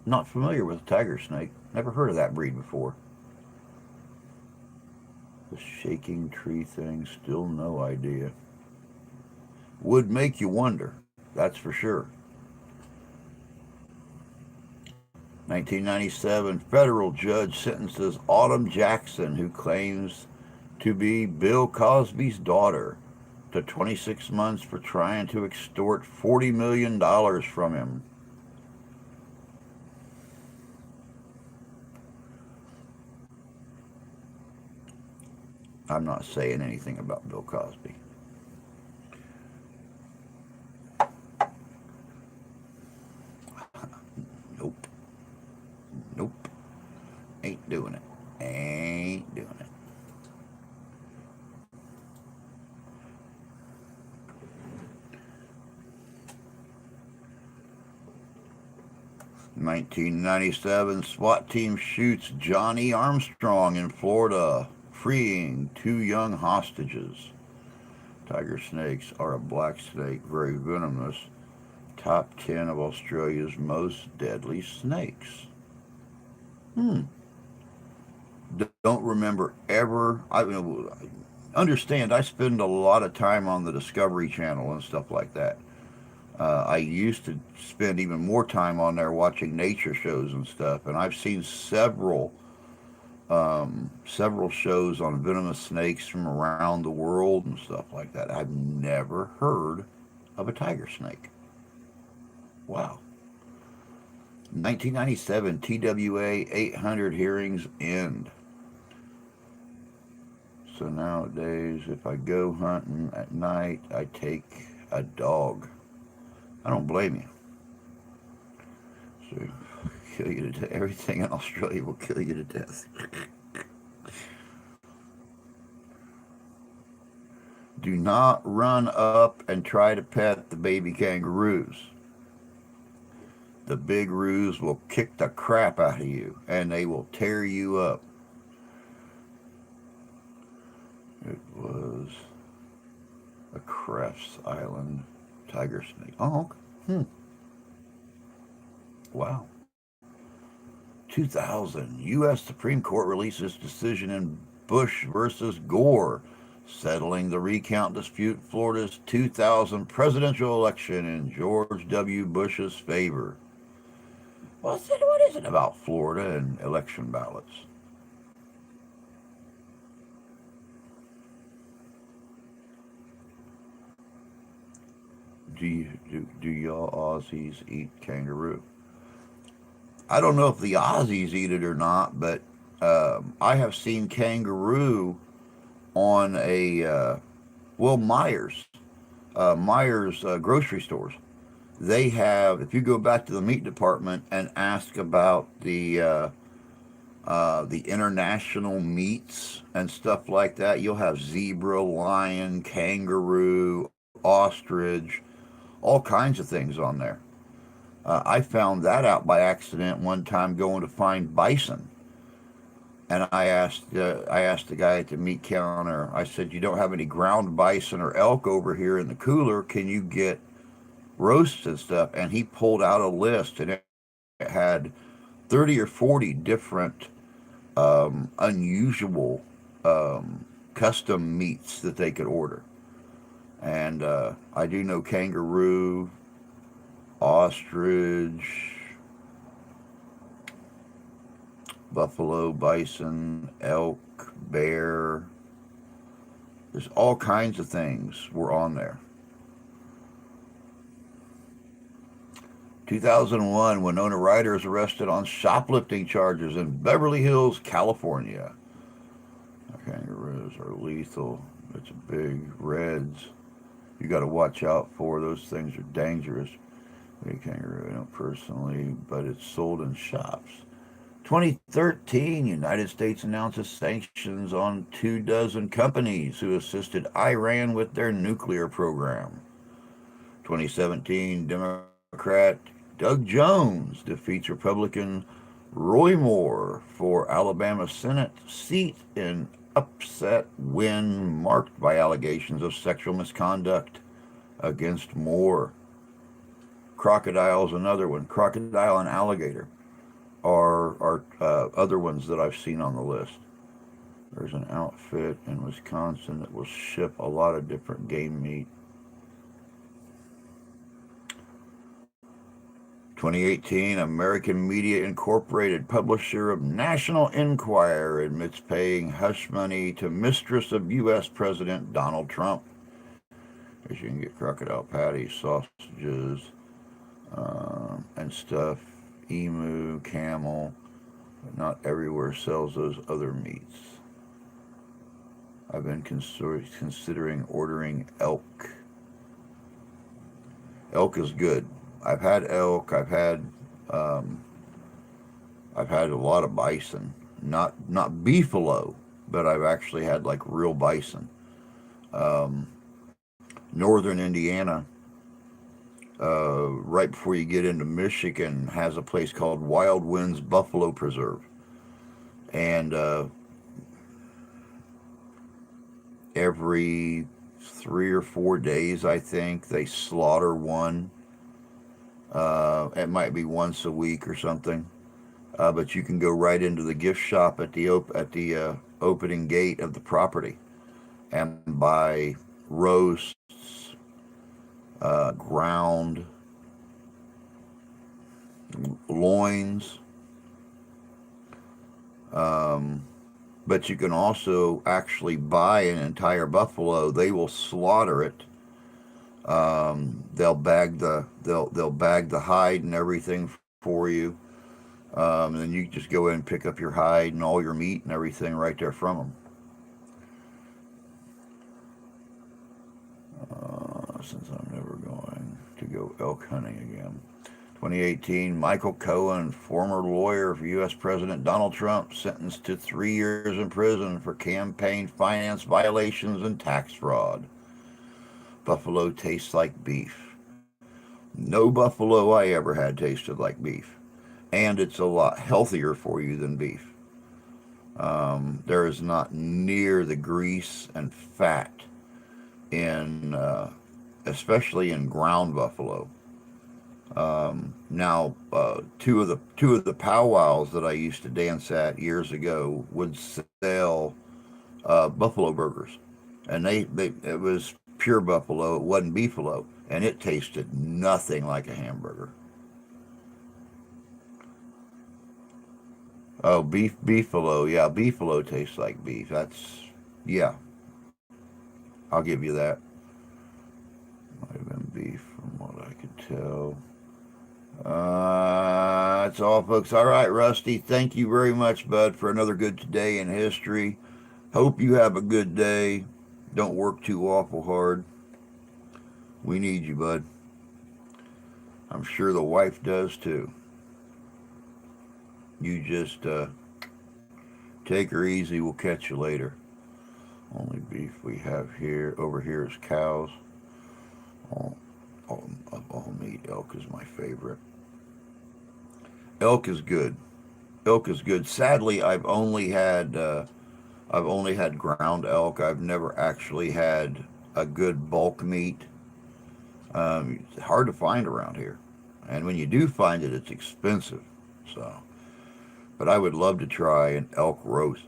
Not familiar with a tiger snake. Never heard of that breed before. The shaking tree thing, still no idea. Would make you wonder, that's for sure. 1997, federal judge sentences Autumn Jackson, who claims to be Bill Cosby's daughter, to 26 months for trying to extort $40 million from him. I'm not saying anything about Bill Cosby. Nope. Nope. Ain't doing it. Ain't doing it. 1997, SWAT team shoots Johnny Armstrong in Florida, freeing two young hostages. Tiger snakes are a black snake, very venomous. Top 10 of Australia's most deadly snakes. don't remember ever. Understand. I spend a lot of time on the Discovery Channel and stuff like that. I used to spend even more time on there watching nature shows and stuff, and I've seen several shows on venomous snakes from around the world and stuff like that. I've never heard of a tiger snake. Wow. 1997 TWA 800 hearings end. So nowadays, if I go hunting at night, I take a dog. I don't blame you. So, kill you to death. Everything in Australia will kill you to death. Do not run up and try to pet the baby kangaroos. The big roos will kick the crap out of you and they will tear you up. It was a Crafts Island tiger snake. Oh, okay. Wow. 2000, U.S. Supreme Court releases decision in Bush versus Gore, settling the recount dispute Florida's 2000 presidential election in George W. Bush's favor. Well, what is it about Florida and election ballots? Do y'all Aussies eat kangaroo? I don't know if the Aussies eat it or not, but I have seen kangaroo on a Myers, grocery stores. They have. If you go back to the meat department and ask about the international meats and stuff like that, you'll have zebra, lion, kangaroo, ostrich, all kinds of things on there. I found that out by accident one time going to find bison, and I asked the guy at the meat counter. I said, "You don't have any ground bison or elk over here in the cooler? Can you get roasts and stuff?" And he pulled out a list, and it had 30 or 40 different unusual custom meats that they could order. And I do know kangaroo, ostrich, buffalo, bison, elk, bear. There's all kinds of things were on there. 2001, Winona Ryder is arrested on shoplifting charges in Beverly Hills, California. Kangaroos are lethal. It's big reds. You got to watch out for. Those things are dangerous. A kangaroo, I don't personally, but it's sold in shops. 2013, United States announces sanctions on 24 companies who assisted Iran with their nuclear program. 2017, Democrat Doug Jones defeats Republican Roy Moore for Alabama Senate seat in upset win marked by allegations of sexual misconduct against Moore. Crocodile's another one. Crocodile and alligator are other ones that I've seen on the list. There's an outfit in Wisconsin that will ship a lot of different game meat. 2018, American Media Incorporated, publisher of National Enquirer, admits paying hush money to mistress of U.S. President Donald Trump. As you can get crocodile patties, sausages, and stuff, emu, camel, but not everywhere sells those other meats. I've been considering ordering elk. Elk is good. I've had elk. Um, I've had a lot of bison. Not beefalo, but I've actually had like real bison. Um, Northern Indiana, right before you get into Michigan, has a place called Wild Winds Buffalo Preserve, and every 3 or 4 days, I think they slaughter one. It might be once a week or something. but you can go right into the gift shop at the opening gate of the property and buy roasts, ground loins, um, but you can also actually buy an entire buffalo. They will slaughter it. They'll bag the hide and everything for you. And then you just go in and pick up your hide and all your meat and everything right there from them. Since I'm never going to go elk hunting again. 2018, Michael Cohen, former lawyer for U.S. President Donald Trump, sentenced to 3 years in prison for campaign finance violations and tax fraud. Buffalo tastes like beef. No buffalo I ever had tasted like beef. And it's a lot healthier for you than beef. There is not near the grease and fat in, especially in ground buffalo. Now, two of the powwows that I used to dance at years ago would sell buffalo burgers, and they it was pure buffalo. It wasn't beefalo, and it tasted nothing like a hamburger. Oh, beefalo, yeah, beefalo tastes like beef. Yeah, I'll give you that. Might have been beef from what I could tell. That's all, folks. All right, Rusty. Thank you very much, bud, for another good today in history. Hope you have a good day. Don't work too awful hard. We need you, bud. I'm sure the wife does too. You just take her easy. We'll catch you later. Only beef we have here over here is cows. All, all meat. Elk is my favorite. Elk is good. Elk is good. Sadly, I've only had ground elk. I've never actually had a good bulk meat. It's hard to find around here, and when you do find it, it's expensive. So, but I would love to try an elk roast.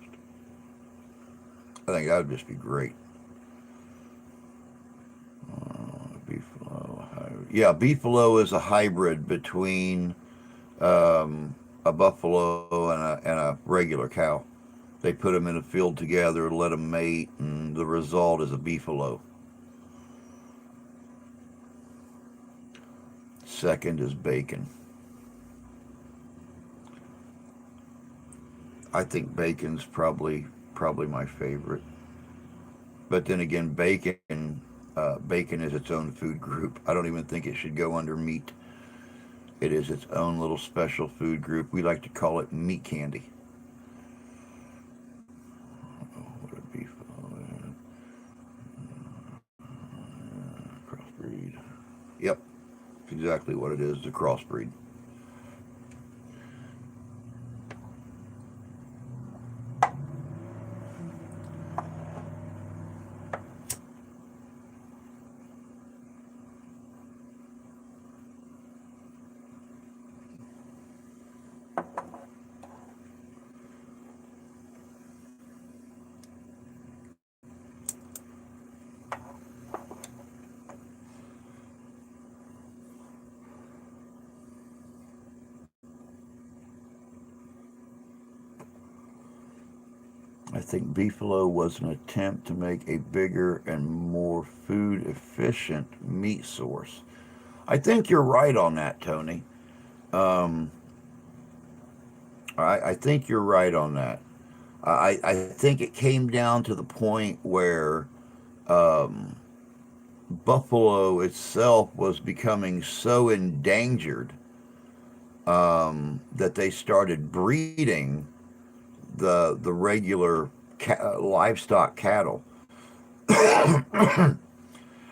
I think that would just be great. Beefalo. Yeah, beefalo is a hybrid between a buffalo and a regular cow. They put them in a field together, let them mate, and the result is a beefalo. Second is bacon. I think bacon's probably my favorite. But then again, bacon is its own food group. I don't even think it should go under meat. It is its own little special food group. We like to call it meat candy. What a beef. Crossbreed. Yep, that's exactly what it is, the crossbreed. I think beefalo was an attempt to make a bigger and more food efficient meat source. I think you're right on that, Tony. Um, I think you're right on that. I think it came down to the point where um, buffalo itself was becoming so endangered that they started breeding the regular livestock cattle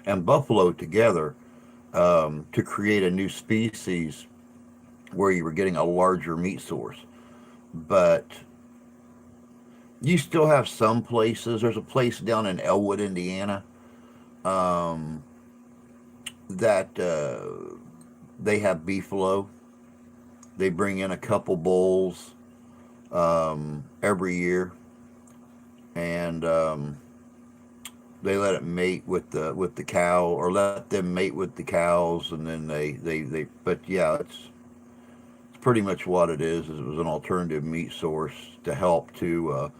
and buffalo together to create a new species where you were getting a larger meat source. But you still have some places. There's a place down in Elwood, Indiana, that they have beefalo, They bring in a couple bulls every year, and they let it mate with the cow, or let them mate with the cows, and then they. But yeah, it's pretty much what it is. It was an alternative meat source to help to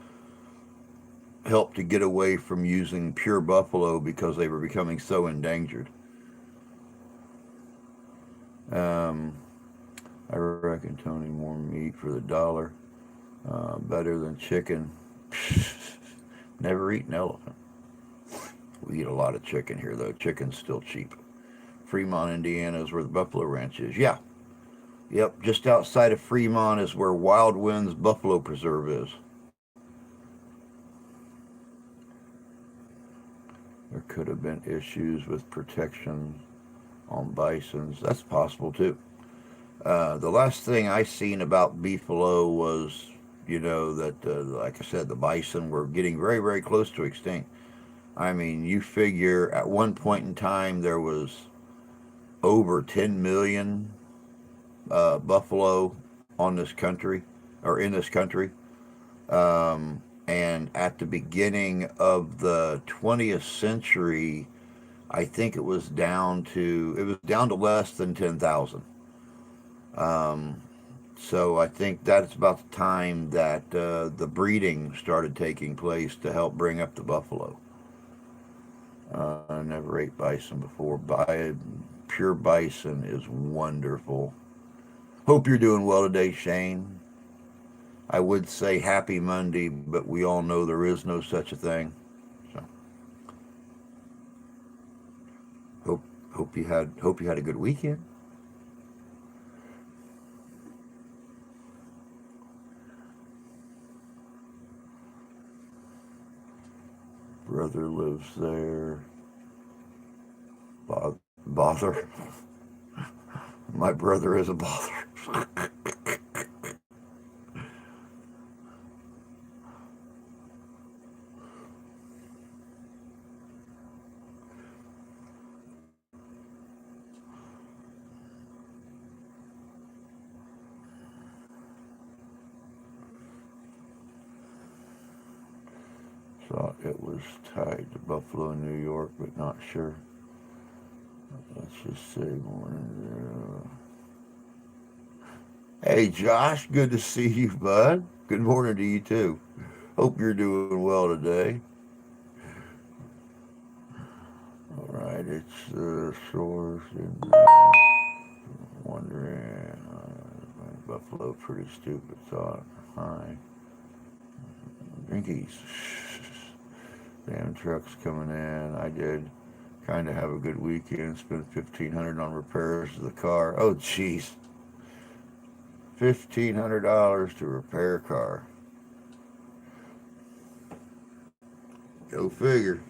get away from using pure buffalo because they were becoming so endangered. Um, I reckon Tony more meat for the dollar, better than chicken. Never eat an elephant. We eat a lot of chicken here, though. Chicken's still cheap. Fremont, Indiana is where the Buffalo Ranch is. Yeah, yep. Just outside of Fremont is where Wild Winds Buffalo Preserve is. There could have been issues with protection on bisons. That's possible too. The last thing I seen about beefalo was, that like I said, the bison were getting very, very close to extinct. I mean, you figure at one point in time there was over 10 million buffalo on this country, or in this country. And at the beginning of the 20th century, I think it was down to less than 10,000. Um, so I think that's about the time that the breeding started taking place to help bring up the buffalo. I never ate bison before. Pure bison is wonderful. Hope you're doing well today, Shane. I would say happy Monday, but we all know there is no such a thing. So hope hope you had a good weekend. Brother lives there. Bother. My brother is a bother. Thought it was tied to Buffalo, New York, but not sure. Let's just say morning. Hey, Josh, good to see you, bud. Good morning to you, too. Hope you're doing well today. All right, it's source and wondering. Buffalo, pretty stupid thought. Hi. Drinkies. Damn trucks coming in. I did kind of have a good weekend. Spent 1,500 on repairs to the car. Oh, jeez. $1,500 to repair a car. Go figure.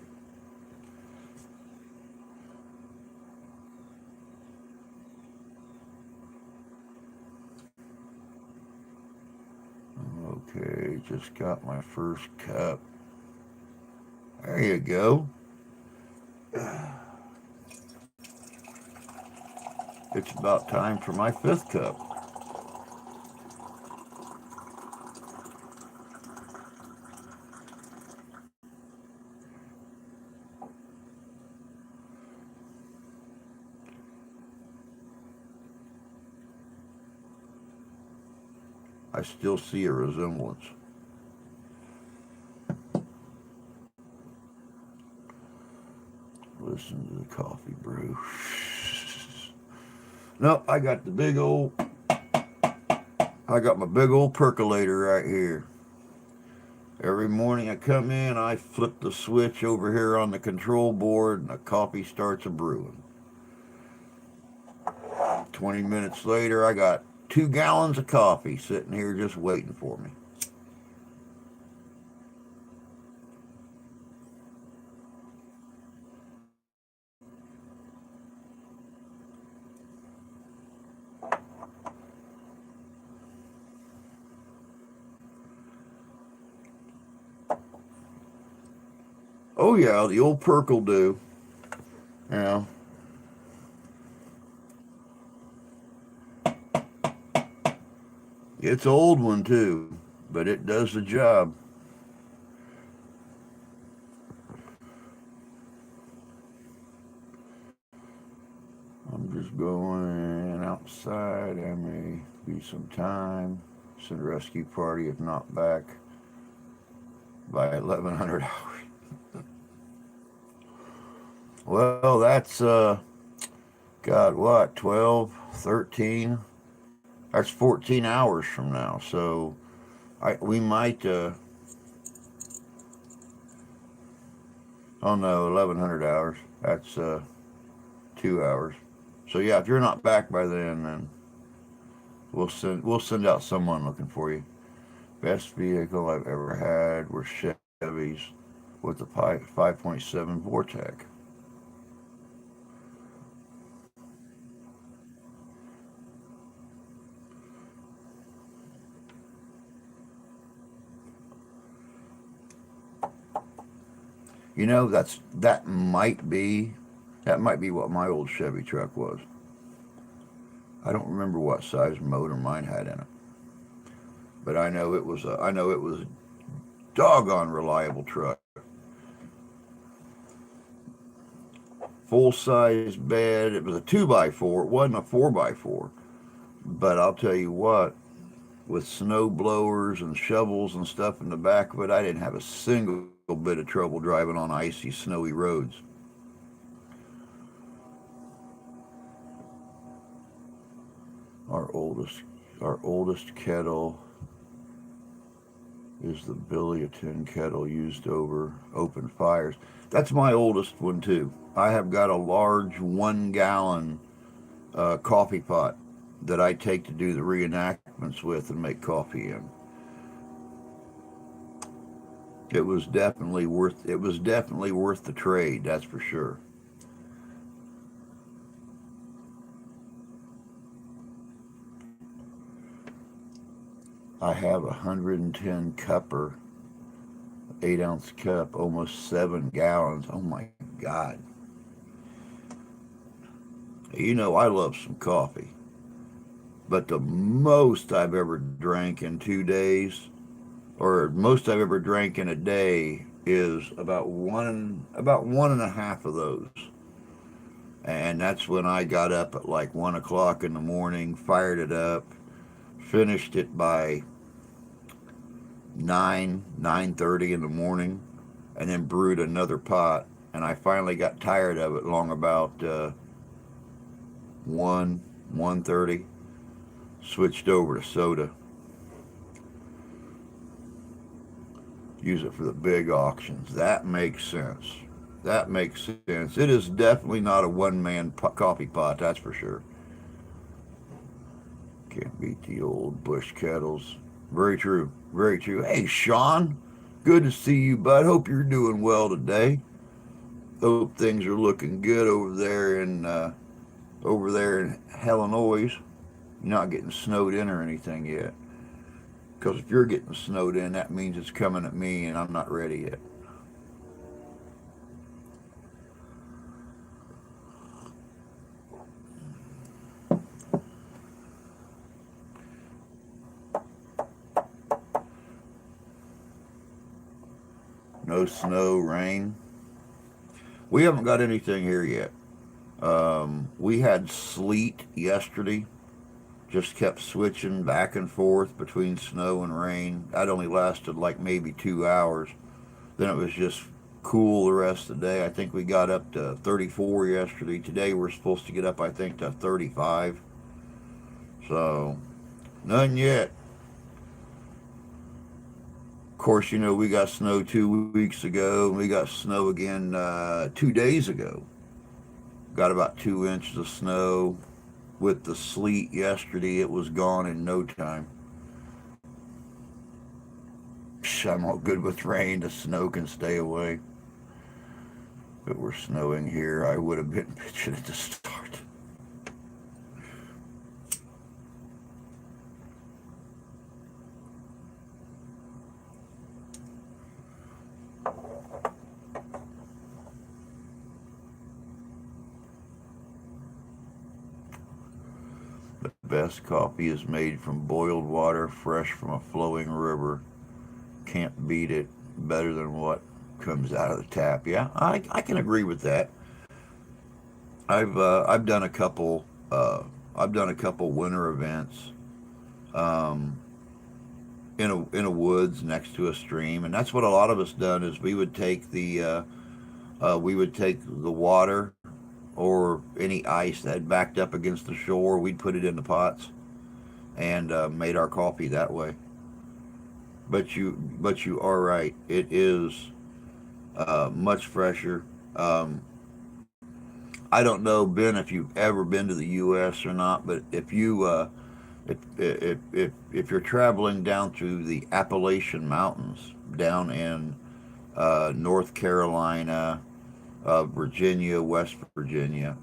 Okay, just got my first cup. There you go. It's about time for my fifth cup. I still see a resemblance. Listen to the coffee brew. No, I got my big old percolator right here. Every morning I come in, I flip the switch over here on the control board, and the coffee starts a brewing. 20 minutes later, I got 2 gallons of coffee sitting here just waiting for me. Oh yeah, the old perk will do. You know, It's an old one too, but it does the job. I'm just going outside. I may be some time. Send a rescue party if not back by 1100 hours. Well, that's God, what, 12, 13? That's 14 hours from now. So we might oh no, 1100 hours. That's 2 hours. So yeah, if you're not back by then we'll send out someone looking for you. Best vehicle I've ever had were Chevys with the 5.7 Vortec. You know, that might be what my old Chevy truck was. I don't remember what size motor mine had in it, but I know it was a doggone reliable truck. Full size bed. It was a 2x4. It wasn't a 4x4. But I'll tell you what, with snow blowers and shovels and stuff in the back of it, I didn't have a single bit of trouble driving on icy, snowy roads. Our oldest, our oldest kettle is the billy tin kettle used over open fires. That's my oldest one too. I have got a large 1 gallon coffee pot that I take to do the reenactments with and make coffee in. It was definitely worth the trade, that's for sure. I have a 110 cupper, 8-ounce cup, almost 7 gallons. Oh my God. You know, I love some coffee, but the most I've ever drank in 2 days, or most I've ever drank in a day, is about one and a half of those. And that's when I got up at like 1 o'clock in the morning, fired it up, finished it by 9:30 in the morning, and then brewed another pot. And I finally got tired of it long about 1:30. Switched over to soda. Use it for the big auctions. That makes sense. That makes sense. It is definitely not a one-man coffee pot, that's for sure. Can't beat the old bush kettles. Very true. Very true. Hey, Sean. Good to see you, bud. Hope you're doing well today. Hope things are looking good over there in Illinois. You're not getting snowed in or anything yet. Because if you're getting snowed in, that means it's coming at me, and I'm not ready yet. No snow, rain. We haven't got anything here yet. We had sleet yesterday. Just kept switching back and forth between snow and rain. That only lasted like maybe 2 hours. Then it was just cool the rest of the day. I think we got up to 34 yesterday. Today we're supposed to get up, I think, to 35. So, none yet. Of course, we got snow 2 weeks ago, and we got snow again 2 days ago. Got about 2 inches of snow. With the sleet yesterday, it was gone in no time. I'm all good with rain. The snow can stay away. If it were snowing here, I would have been pitching at the start. The best coffee is made from boiled water, fresh from a flowing river. Can't beat it. Better than what comes out of the tap. Yeah, I can agree with that. I've done a couple I've done a couple winter events um, in a woods next to a stream, and that's what a lot of us done is we would take the water or any ice that had backed up against the shore. We'd put it in the pots and made our coffee that way. But you are right. It is much fresher. Um, I don't know, Ben, if you've ever been to the U.S. or not, but if you're traveling down through the Appalachian Mountains down in North Carolina, Virginia, West Virginia,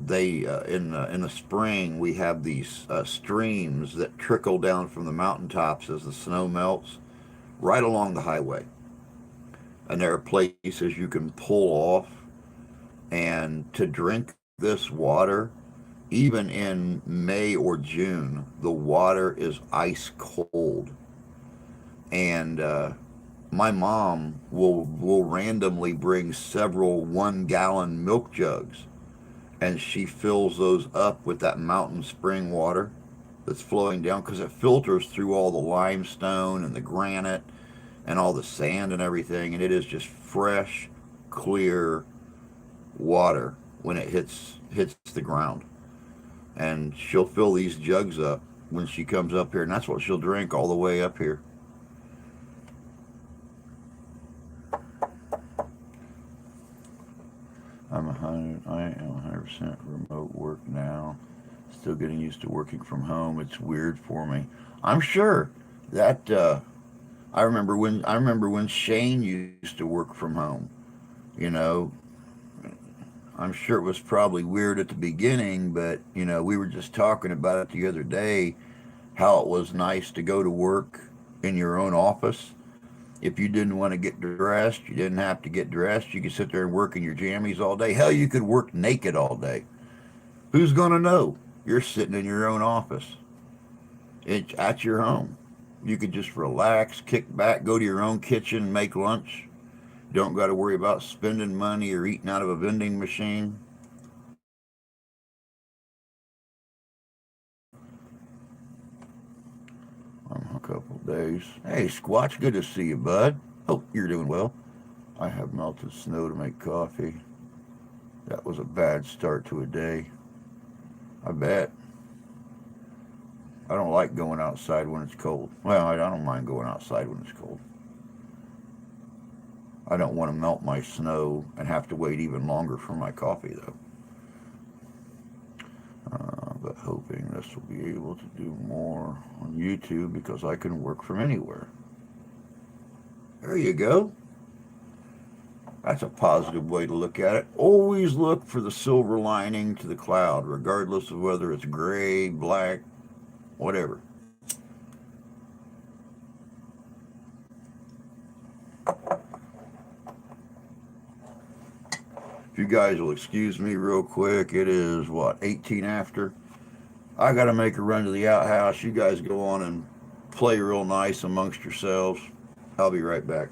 they in the spring we have these streams that trickle down from the mountaintops as the snow melts right along the highway, and there are places you can pull off and to drink this water. Even in May or June, the water is ice cold, and my mom will randomly bring several 1 gallon milk jugs, and she fills those up with that mountain spring water that's flowing down because it filters through all the limestone and the granite and all the sand and everything, and it is just fresh, clear water when it hits the ground. And she'll fill these jugs up when she comes up here, and that's what she'll drink all the way up here. I am 100% remote work now. Still getting used to working from home. It's weird for me. I'm sure that I remember when Shane used to work from home. You know, I'm sure it was probably weird at the beginning, but we were just talking about it the other day how it was nice to go to work in your own office. If you didn't want to get dressed, you didn't have to get dressed. You could sit there and work in your jammies all day. Hell, you could work naked all day. Who's going to know? You're sitting in your own office. It's at your home. You could just relax, kick back, go to your own kitchen, make lunch. Don't got to worry about spending money or eating out of a vending machine. A couple of days. Hey, Squatch, good to see you, bud. Hope you're doing well. I have melted snow to make coffee. That was a bad start to a day. I bet. I don't like going outside when it's cold. Well, I don't mind going outside when it's cold. I don't want to melt my snow and have to wait even longer for my coffee, though. But hoping this will be able to do more on YouTube because I can work from anywhere. There you go. That's a positive way to look at it. Always look for the silver lining to the cloud, regardless of whether it's gray, black, whatever. If you guys will excuse me real quick, it is what, 18 after? I got to make a run to the outhouse. You guys go on and play real nice amongst yourselves. I'll be right back.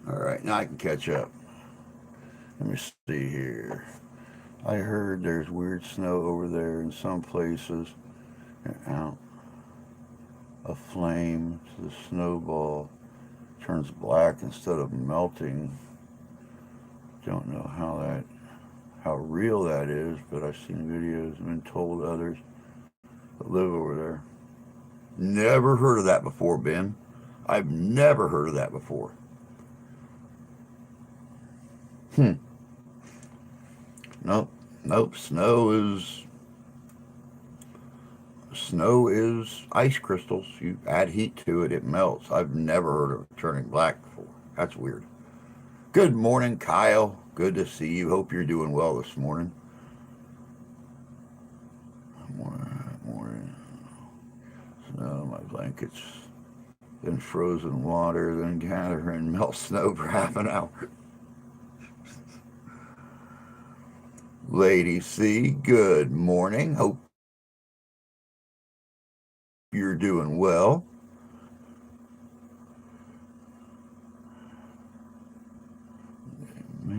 All right, now I can catch up. Let me see here. I heard there's weird snow over there in some places. Out a flame, the snowball turns black instead of melting. Don't know how real that is, but I've seen videos and been told others that live over there. Never heard of that before, Ben. I've never heard of that before. Hmm. Nope. Nope. Snow is ice crystals. You add heat to it, it melts. I've never heard of it turning black before. That's weird. Good morning, Kyle. Good to see you. Hope you're doing well this morning. Morning. Snow, my blankets in frozen water, then gather and melt snow for half an hour. Lady C, good morning. Hope you're doing well. I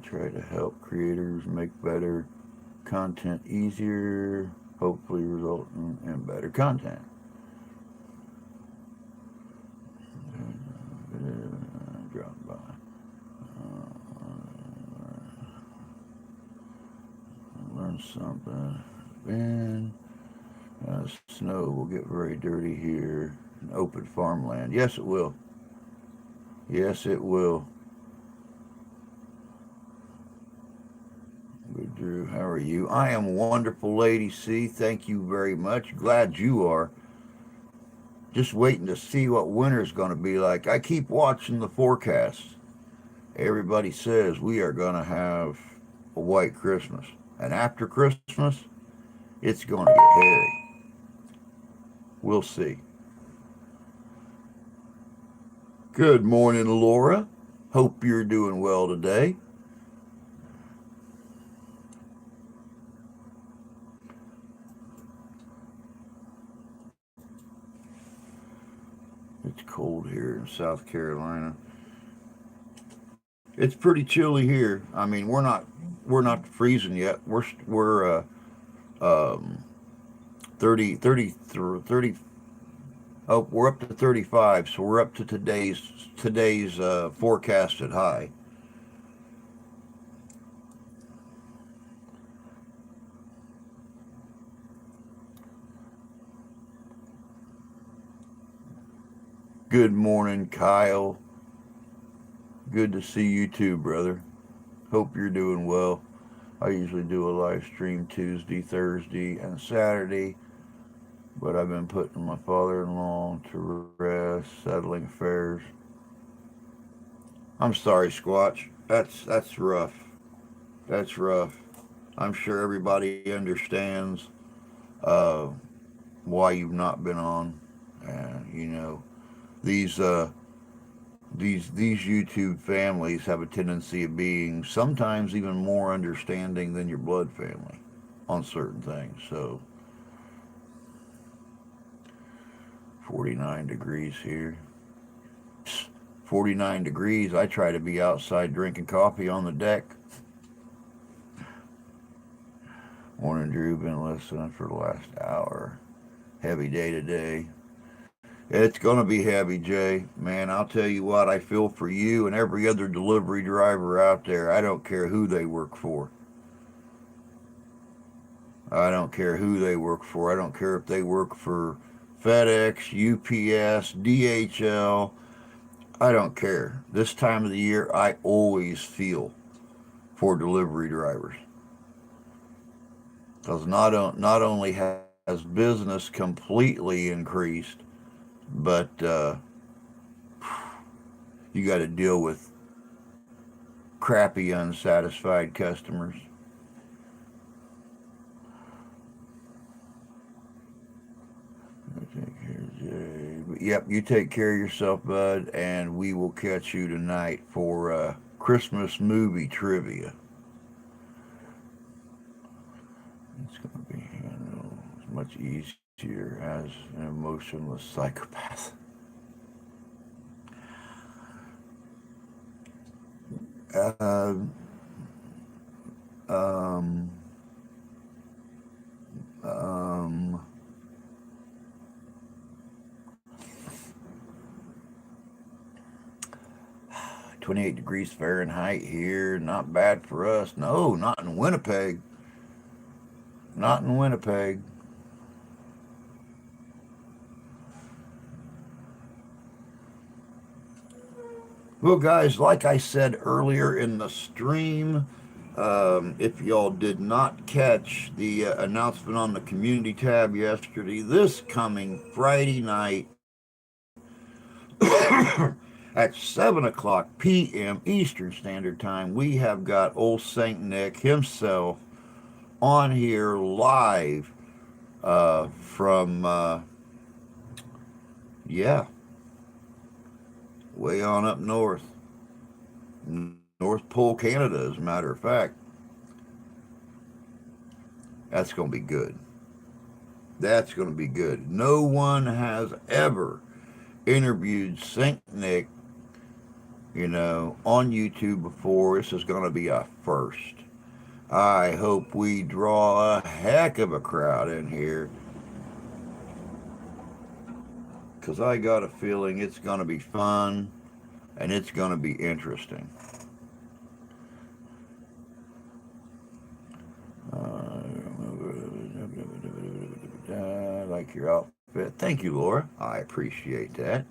try to help creators make better content easier, hopefully resulting in better content. Drop by. Learn something. Ben, snow will get very dirty here in open farmland. Yes, it will. Yes, it will. Good, Drew. How are you? I am wonderful, Lady C. Thank you very much. Glad you are. Just waiting to see what winter's going to be like. I keep watching the forecast. Everybody says we are going to have a white Christmas. And after Christmas, it's going to get hairy. We'll see. Good morning, Laura. Hope you're doing well today. It's cold here in South Carolina. It's pretty chilly here. I mean, we're not freezing yet. We're 30 30 30. Oh, we're up to 35, so we're up to today's forecasted high. Good morning, Kyle. Good to see you too, brother. Hope you're doing well. I usually do a live stream Tuesday, Thursday, and Saturday, but I've been putting my father-in-law to rest, settling affairs. I'm sorry, Squatch. That's rough. That's rough. I'm sure everybody understands uh, why you've not been on. You know, these these YouTube families have a tendency of being sometimes even more understanding than your blood family on certain things. So 49 degrees here. 49 degrees. I try to be outside drinking coffee on the deck. Morning, Drew. Been listening for the last hour. Heavy day today. It's going to be heavy, Jay. Man, I'll tell you what, I feel for you and every other delivery driver out there. I don't care who they work for. I don't care who they work for. I don't care if they work for FedEx, UPS, DHL. I don't care. This time of the year, I always feel for delivery drivers. Because not only has business completely increased, but you got to deal with crappy, unsatisfied customers. Take care, Jay. But yep, you take care of yourself, bud, and we will catch you tonight for Christmas movie trivia. It's going to be handled much easier as an emotionless psychopath. Uh, um, um, 28 degrees Fahrenheit here. Not bad for us. No, not in Winnipeg. Not in Winnipeg. Well, guys, like I said earlier in the stream, if y'all did not catch the announcement on the community tab yesterday, this coming Friday night at 7 o'clock p.m. Eastern Standard Time, we have got old Saint Nick himself on here live from, yeah, way on up north, North Pole, Canada, as a matter of fact. That's going to be good. That's going to be good. No one has ever interviewed Saint Nick, on YouTube before. This is going to be a first. I hope we draw a heck of a crowd in here because I got a feeling it's going to be fun and it's going to be interesting. I like your outfit. Thank you, Laura. I appreciate that.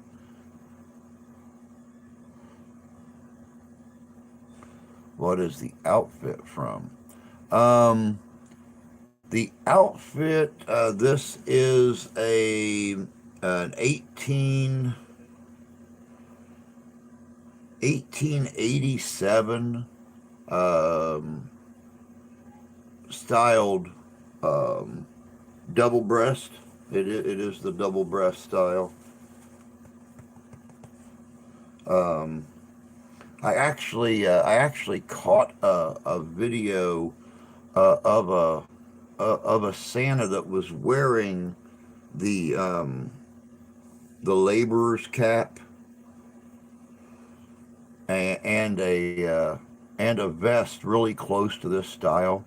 What is the outfit from? Um, the outfit. This is an 1887 um, styled um, double breast. It is the double breast style. Um, I actually caught a video of a Santa that was wearing the um, the laborer's cap and a vest really close to this style.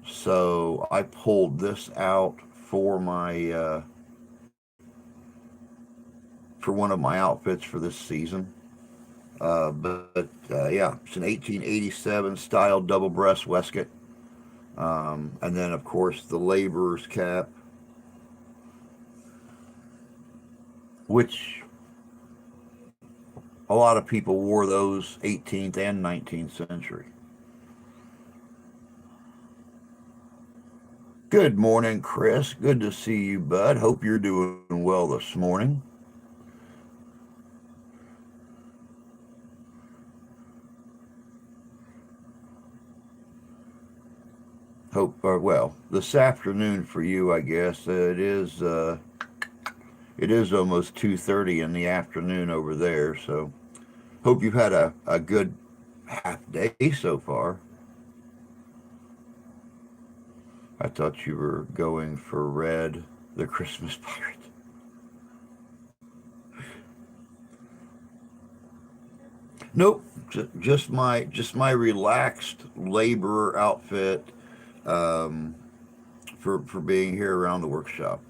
So I pulled this out for my for one of my outfits for this season. But yeah, it's an 1887 style double breast waistcoat, and then of course the laborer's cap, which a lot of people wore those 18th and 19th century. Good morning, Chris. Good to see you, bud. Hope you're doing well this morning. Hope, well, this afternoon for you, I guess. It is almost 2:30 in the afternoon over there. So hope you've had a good half day so far. I thought you were going for Red, the Christmas pirate. Nope, just my relaxed laborer outfit um, for being here around the workshop.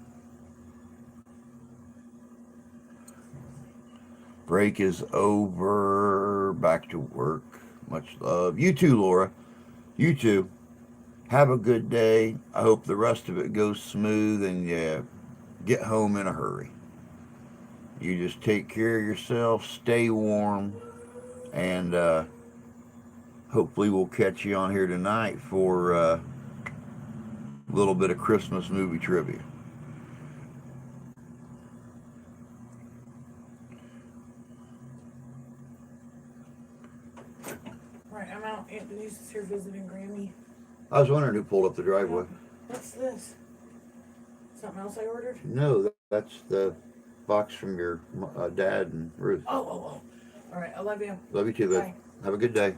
Break is over. Back to work. Much love. You too, Laura. You too. Have a good day. I hope the rest of it goes smooth and you get home in a hurry. You just take care of yourself, stay warm, and hopefully we'll catch you on here tonight for a little bit of Christmas movie trivia. Right, I'm out. Aunt Denise is here visiting Grammy. I was wondering who pulled up the driveway. What's this? Something else I ordered? No, that's the box from your dad and Ruth. Oh. All right, I love you. Love you too, bud. Bye. Have a good day.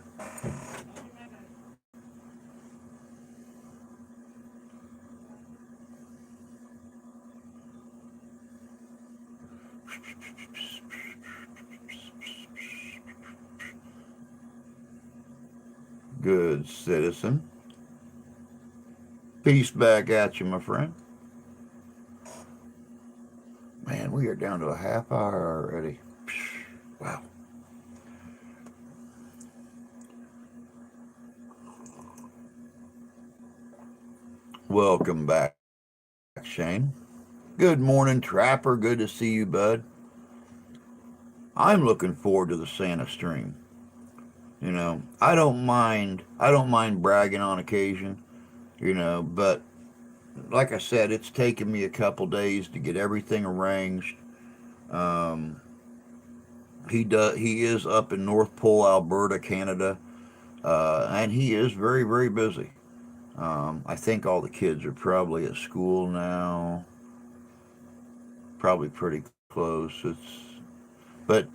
good citizen. Peace back at you, my friend. Man, we are down to a half hour already. Wow. Welcome back, Shane. Good morning, Trapper. Good to see you, bud. I'm looking forward to the Santa stream. I don't mind bragging on occasion, but like I said, it's taken me a couple days to get everything arranged. Um, he is up in North Pole, Alberta, Canada, and he is very, very busy. I think all the kids are probably at school now, probably pretty close. But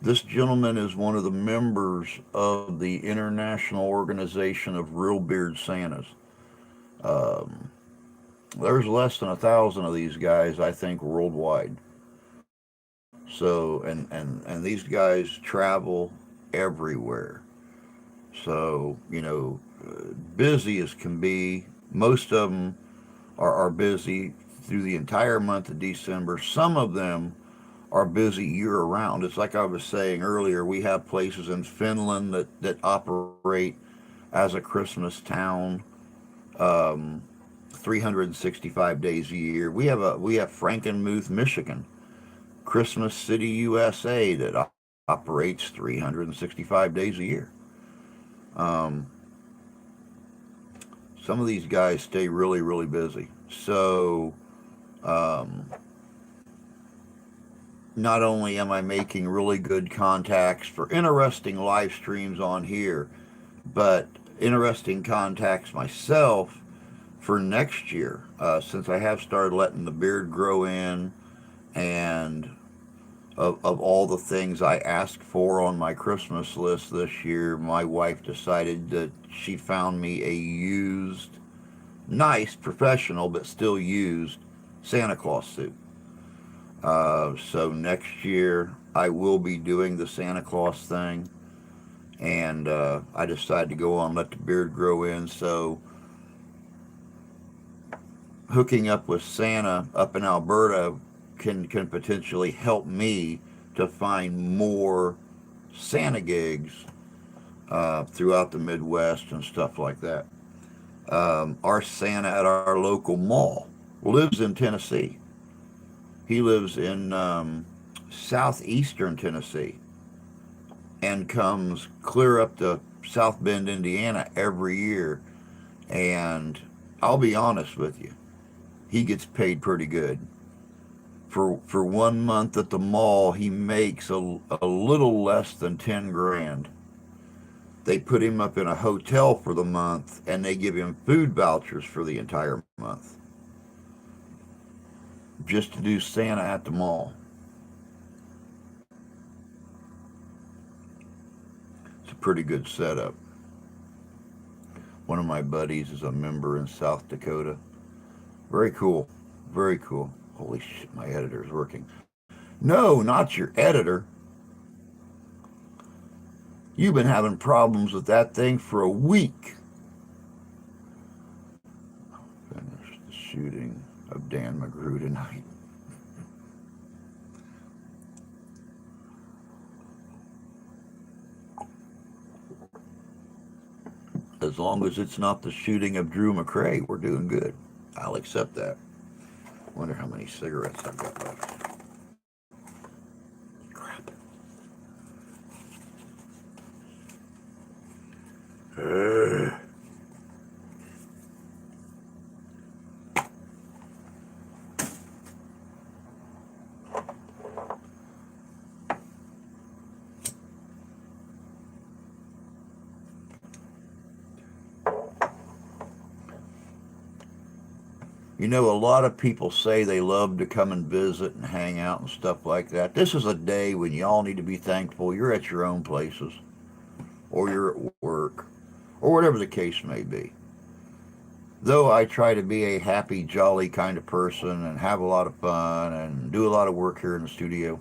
this gentleman is one of the members of the International Organization of Real Beard Santas. Um, there's less than 1,000 of these guys, I think, worldwide. So these guys travel everywhere. So busy as can be. Most of them are busy through the entire month of December. Some of them are busy year round. It's like I was saying earlier. We have places in Finland that operate as a Christmas town, um, 365 days a year. We have Frankenmuth, Michigan, Christmas City, USA, that operates 365 days a year. Um, some of these guys stay really, really busy. So um, not only am I making really good contacts for interesting live streams on here, but interesting contacts myself for next year, since I have started letting the beard grow in, and of all the things I asked for on my Christmas list this year, my wife decided that she found me a used, nice, professional, but still used Santa Claus suit. So next year I will be doing the Santa Claus thing, and I decided to go on and let the beard grow in. So hooking up with Santa up in Alberta can potentially help me to find more Santa gigs throughout the Midwest and stuff like that. Our Santa at our local mall lives in Tennessee. He lives in southeastern Tennessee and comes clear up to South Bend, Indiana every year. And I'll be honest with you, he gets paid pretty good. For 1 month at the mall, he makes a little less than 10 grand. They put him up in a hotel for the month, and they give him food vouchers for the entire month just to do Santa at the mall. It's a pretty good setup. One of my buddies is a member in South Dakota. Very cool. Very cool. Holy shit, my editor's working. No, not your editor. You've been having problems with that thing for a week. Finish the shooting of Dan McGrew tonight. As long as it's not the shooting of Drew McRae, we're doing good. I'll accept that. Wonder how many cigarettes I've got left. Crap. A lot of people say they love to come and visit and hang out and stuff like that. This is a day when y'all need to be thankful you're at your own places, or you're at work, or whatever the case may be. Though I try to be a happy, jolly kind of person and have a lot of fun and do a lot of work here in the studio,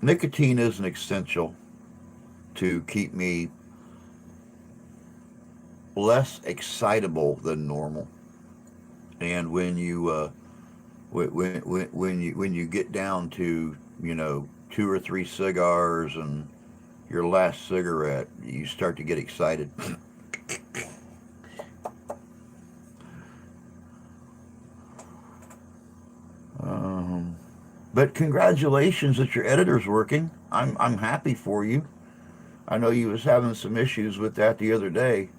nicotine isn't essential. to keep me less excitable than normal. And when you get down to, two or three cigars and your last cigarette, you start to get excited. um, but congratulations that your editor's working. I'm happy for you. I know you was having some issues with that the other day,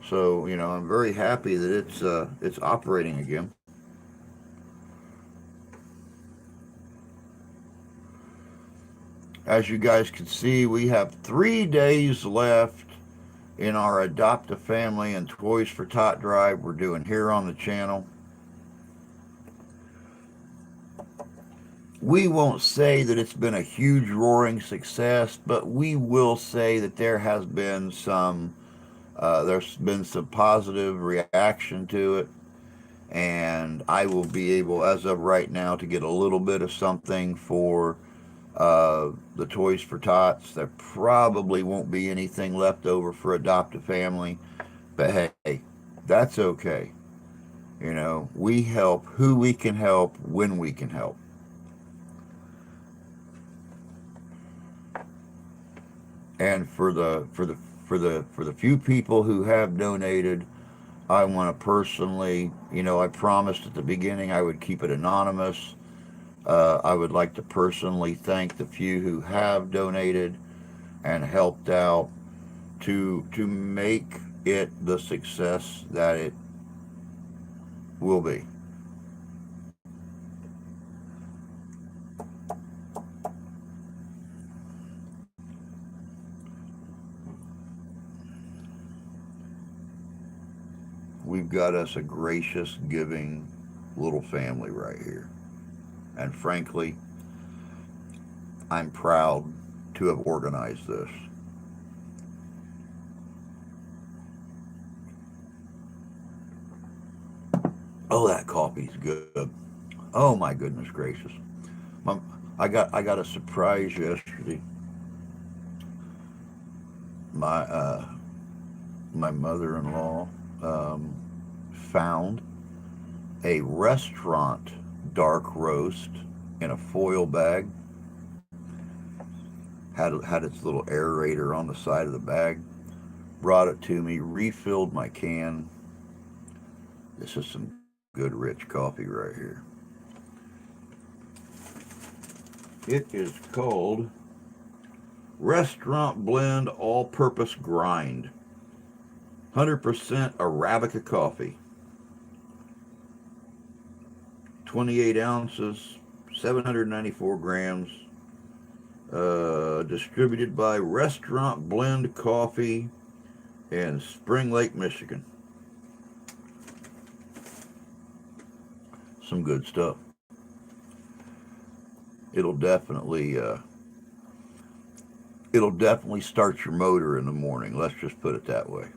so I'm very happy that it's operating again. As you guys can see, we have 3 days left in our Adopt a Family and Toys for Tot drive we're doing here on the channel. We won't say that it's been a huge roaring success, but we will say that there's been some positive reaction to it, and I will be able, as of right now, to get a little bit of something for the Toys for Tots. There probably won't be anything left over for Adopt a Family, but hey, that's okay. We help who we can help when we can help. And for the few people who have donated, I want to personally, I promised at the beginning I would keep it anonymous. I would like to personally thank the few who have donated and helped out to make it the success that it will be. We've got us a gracious, giving little family right here. And frankly, I'm proud to have organized this. Oh, that coffee's good. Oh my goodness gracious. My, I got a surprise yesterday. My my mother-in-law um, found a restaurant dark roast in a foil bag. Had its little aerator on the side of the bag. Brought it to me. Refilled my can. This is some good rich coffee right here. It is called Restaurant Blend All-Purpose Grind. 100% Arabica coffee. 28 ounces, 794 grams. Distributed by Restaurant Blend Coffee in Spring Lake, Michigan. Some good stuff. It'll definitely uh, it'll definitely start your motor in the morning. Let's just put it that way.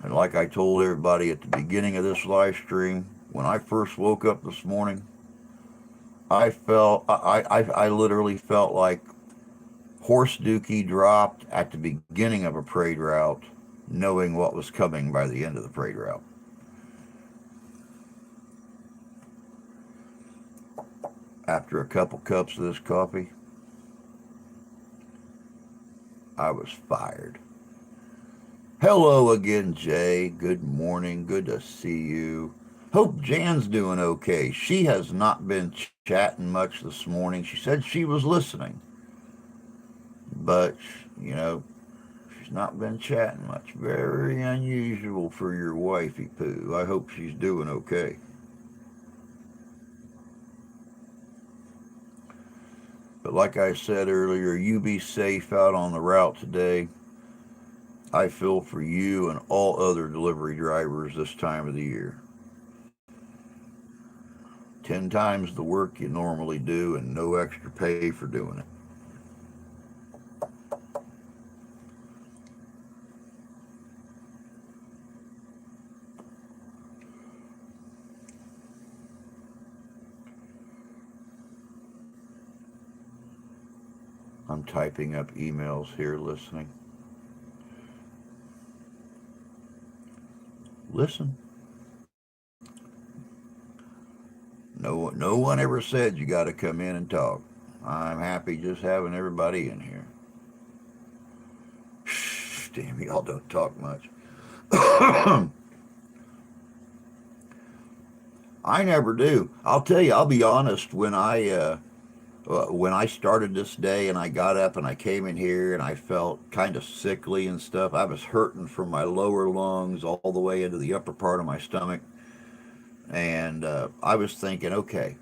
And like I told everybody at the beginning of this live stream, when I first woke up this morning, I literally felt like horse dookie dropped at the beginning of a parade route, knowing what was coming by the end of the parade route. After a couple cups of this coffee, I was fired. Hello again, Jay. Good morning. Good to see you. Hope Jan's doing okay. She has not been chatting much this morning. She said she was listening, but, you know, she's not been chatting much. Very unusual for your wifey poo. I hope she's doing okay. But like I said earlier, you be safe out on the route today. I feel for you and all other delivery drivers this time of the year. 10 times the work you normally do and no extra pay for doing it. I'm typing up emails here, listening. Listen. No one ever said you got to come in and talk. I'm happy just having everybody in here. Shh, damn, y'all don't talk much. I never do. I'll tell you. I'll be honest. When I started this day and I got up and I came in here and I felt kind of sickly and stuff, I was hurting from my lower lungs all the way into the upper part of my stomach. And I was thinking, okay,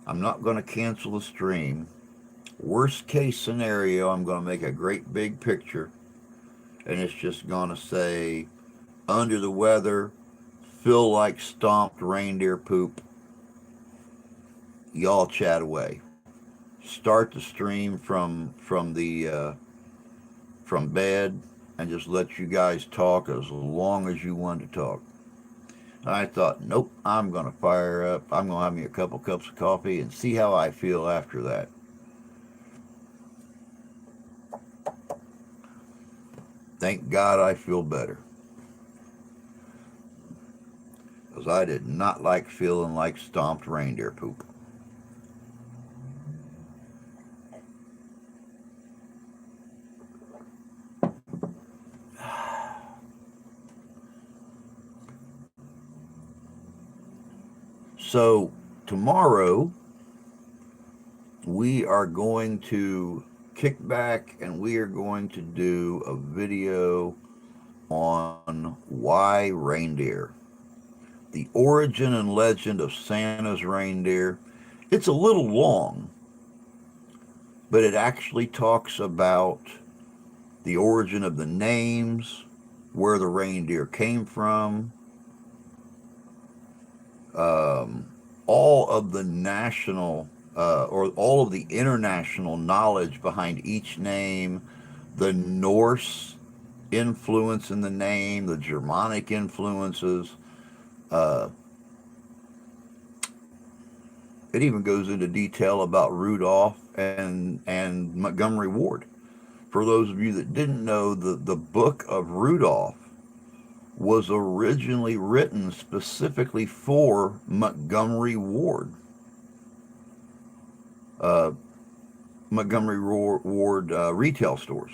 I'm not going to cancel the stream. Worst case scenario, I'm going to make a great big picture and it's just going to say, under the weather, feel like stomped reindeer poop. Y'all chat away. Start the stream from bed and just let you guys talk as long as you want to talk. I thought, nope, I'm going to fire up. I'm going to have me a couple cups of coffee and see how I feel after that. Thank God I feel better. Because I did not like feeling like stomped reindeer poop. So, tomorrow we are going to kick back and we are going to do a video on why reindeer, the origin and legend of Santa's reindeer. It's a little long, but it actually talks about the origin of the names, where the reindeer came from, all of the national or all of the international knowledge behind each name, the Norse influence in the name, the Germanic influences. Uh, it even goes into detail about Rudolph and Montgomery Ward. For those of you that didn't know, the book of Rudolph was originally written specifically for Montgomery Ward. Uh, Montgomery Ward retail stores.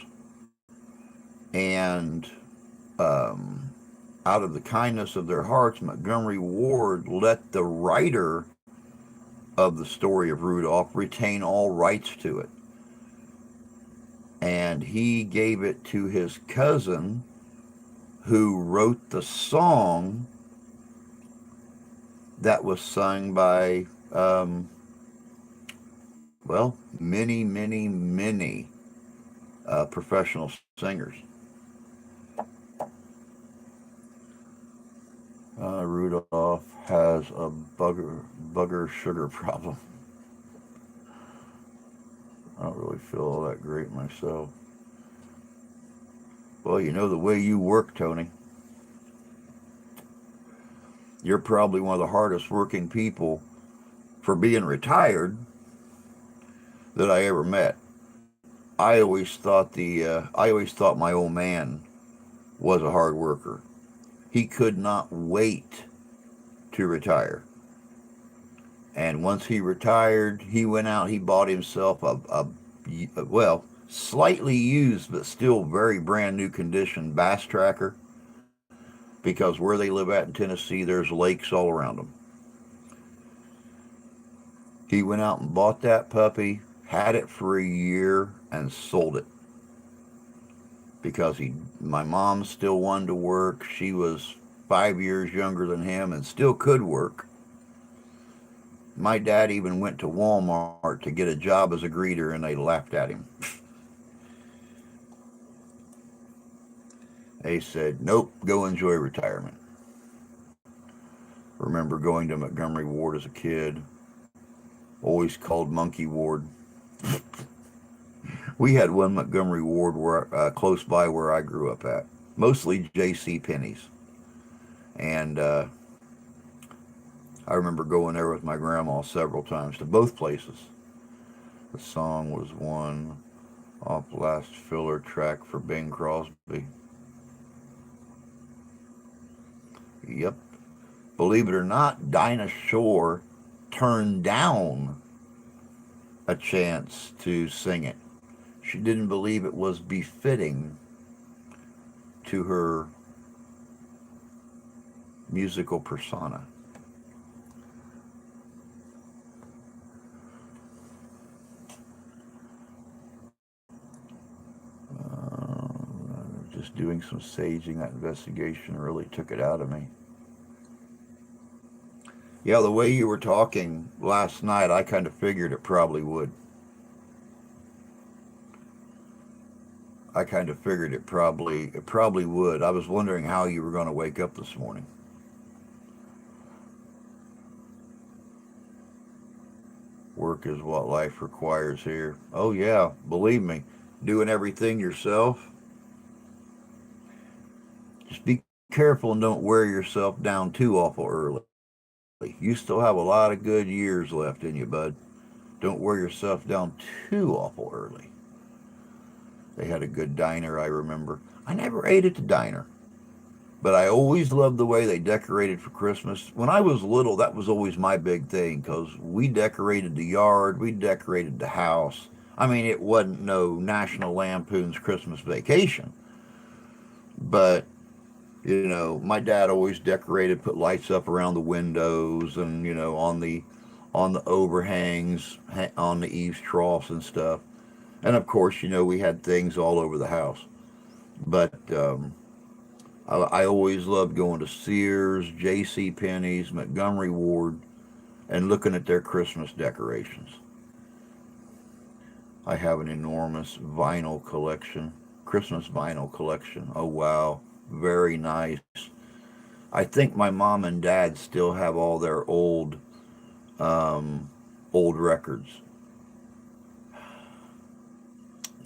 And um, out of the kindness of their hearts, Montgomery Ward let the writer of the story of Rudolph retain all rights to it. And he gave it to his cousin who wrote the song that was sung by, well, many professional singers. Rudolph has a bugger sugar problem. I don't really feel all that great myself. Well, you know the way you work, Tony. You're probably one of the hardest working people for being retired that I ever met. I always thought my old man was a hard worker. He could not wait to retire. And once he retired, he went out, he bought himself well, slightly used, but still very brand new condition bass tracker. Because where they live at in Tennessee, there's lakes all around them. He went out and bought that puppy, had it for a year, and sold it. Because my mom still wanted to work. She was 5 years younger than him and still could work. My dad even went to Walmart to get a job as a greeter, and they laughed at him. They said, nope, go enjoy retirement. Remember going to Montgomery Ward as a kid, always called Monkey Ward. We had one Montgomery Ward close by where I grew up at, mostly J.C. Penney's. And I remember going there with my grandma several times to both places. The song was one off last filler track for Bing Crosby. Yep. Believe it or not, Dinah Shore turned down a chance to sing it. She didn't believe it was befitting to her musical persona. Just doing some saging. That investigation really took it out of me. Yeah, the way you were talking last night, I kind of figured it probably would. I kind of figured it probably would. I was wondering how you were going to wake up this morning. Work is what life requires here. Oh yeah, believe me, doing everything yourself. Just be careful and don't wear yourself down too awful early. You still have a lot of good years left in you, bud. Don't wear yourself down too awful early. They had a good diner, I remember. I never ate at the diner, but I always loved the way they decorated for Christmas. When I was little, that was always my big thing because we decorated the yard, we decorated the house. I mean, it wasn't no National Lampoon's Christmas Vacation, but my dad always decorated, put lights up around the windows and on the overhangs, on the eaves troughs and stuff. And of course, we had things all over the house. But I always loved going to Sears, J.C. Penney's, Montgomery Ward, and looking at their Christmas decorations. I have an enormous vinyl collection, Christmas vinyl collection. Oh wow, very nice. I think my mom and dad still have all their um, old records.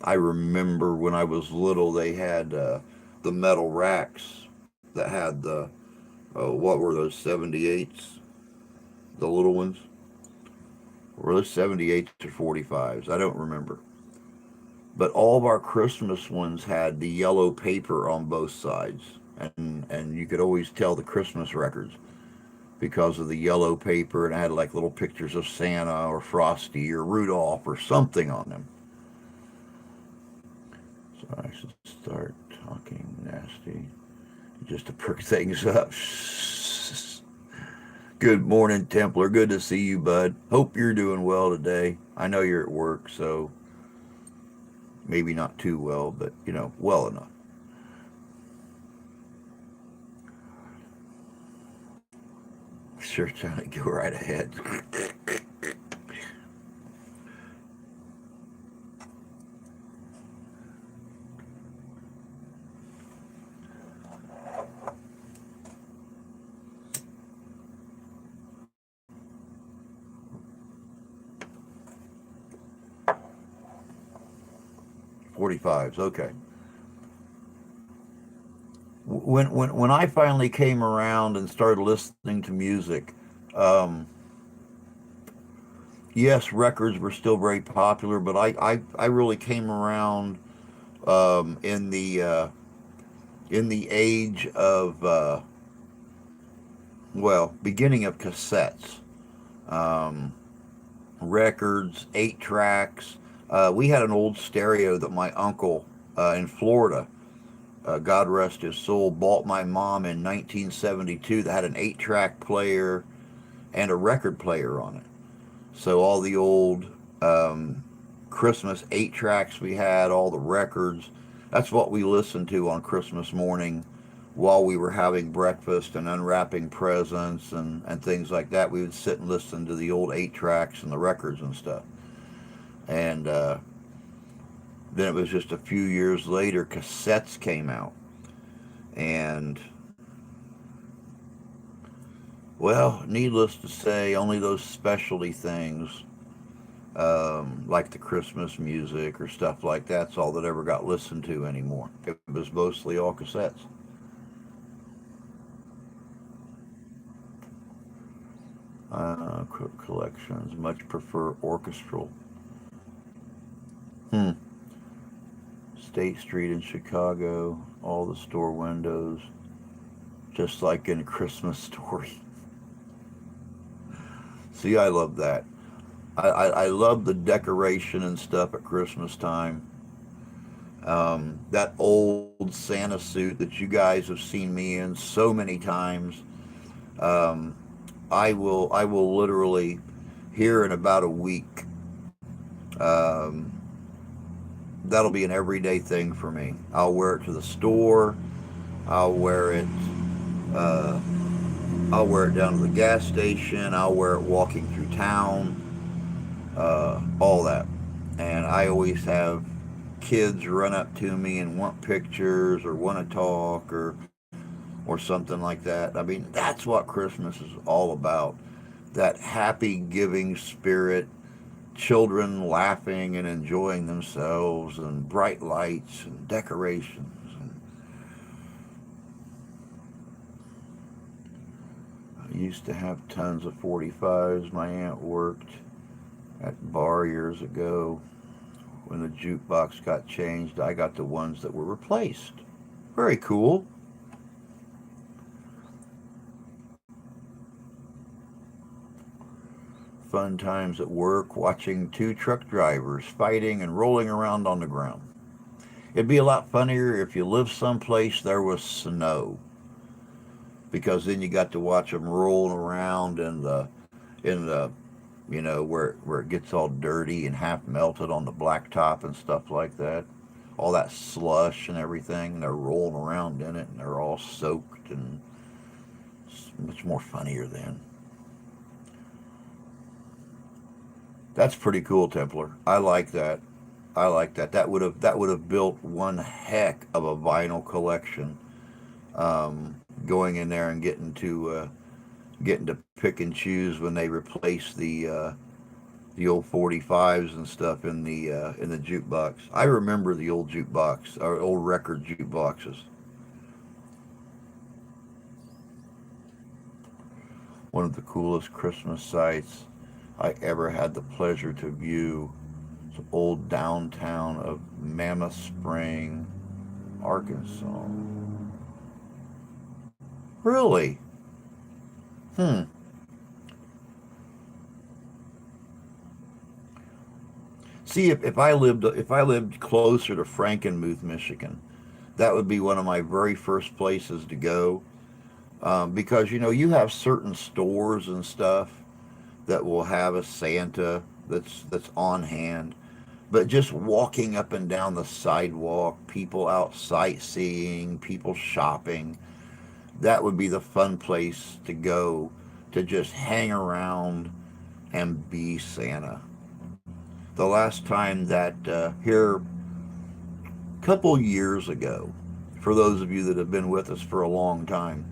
I remember when I was little, they had the metal racks that had the what were those 78s, the little ones. Were those 78s or 45s? I don't remember. But all of our Christmas ones had the yellow paper on both sides, and you could always tell the Christmas records because of the yellow paper, and it had like little pictures of Santa or Frosty or Rudolph or something on them. So I should start talking nasty just to perk things up. Good morning, Templar. Good to see you, bud. Hope you're doing well today. I know you're at work, so maybe not too well, but well enough. Sure, trying to go right ahead. 45s, okay. When I finally came around and started listening to music, um, yes, records were still very popular, but I really came around in the age of beginning of cassettes, um, records, 8 tracks. We had an old stereo that my uncle in Florida, God rest his soul, bought my mom in 1972 that had an 8 track player and a record player on it. So all the old um, Christmas 8 tracks we had, all the records, that's what we listened to on Christmas morning while we were having breakfast and unwrapping presents and things like that. We would sit and listen to the old 8 tracks and the records and stuff. And then it was just a few years later, cassettes came out. And, well, needless to say, only those specialty things like the Christmas music or stuff like that's all that ever got listened to anymore. It was mostly all cassettes. Collections much prefer orchestral. State Street in Chicago, all the store windows, just like in Christmas Story. See, I love that. I love the decoration and stuff at Christmas time. That old Santa suit that you guys have seen me in so many times. Um, I will literally here in about a week. Um, that'll be an everyday thing for me. I'll wear it to the store. I'll wear it. Uh, I'll wear it down to the gas station. I'll wear it walking through town. All that. And I always have kids run up to me and want pictures or want to talk or something like that. I mean, that's what Christmas is all about. That happy giving spirit, children laughing and enjoying themselves, and bright lights and decorations. And I used to have tons of 45s. My aunt worked at bar years ago. When the jukebox got changed, I got the ones that were replaced. Very cool. Fun times at work watching two truck drivers fighting and rolling around on the ground. It'd be a lot funnier if you lived someplace there was snow, because then you got to watch them rolling around in the where it gets all dirty and half melted on the blacktop and stuff like that. All that slush and everything, and they're rolling around in it, and they're all soaked, and it's much more funnier then. That's pretty cool, Templar. I like that. I like that. That would have built one heck of a vinyl collection. Going in there and getting to pick and choose when they replace the old 45s and stuff in the jukebox. I remember the old jukebox or old record jukeboxes. One of the coolest Christmas sights I ever had the pleasure to view is old downtown of Mammoth Spring, Arkansas. Really? Hmm. See, if I lived closer to Frankenmuth, Michigan, that would be one of my very first places to go, because you have certain stores and stuff that will have a Santa that's on hand. But just walking up and down the sidewalk, people out sightseeing, people shopping, that would be the fun place to go to just hang around and be Santa. The last time that here, a couple years ago, for those of you that have been with us for a long time,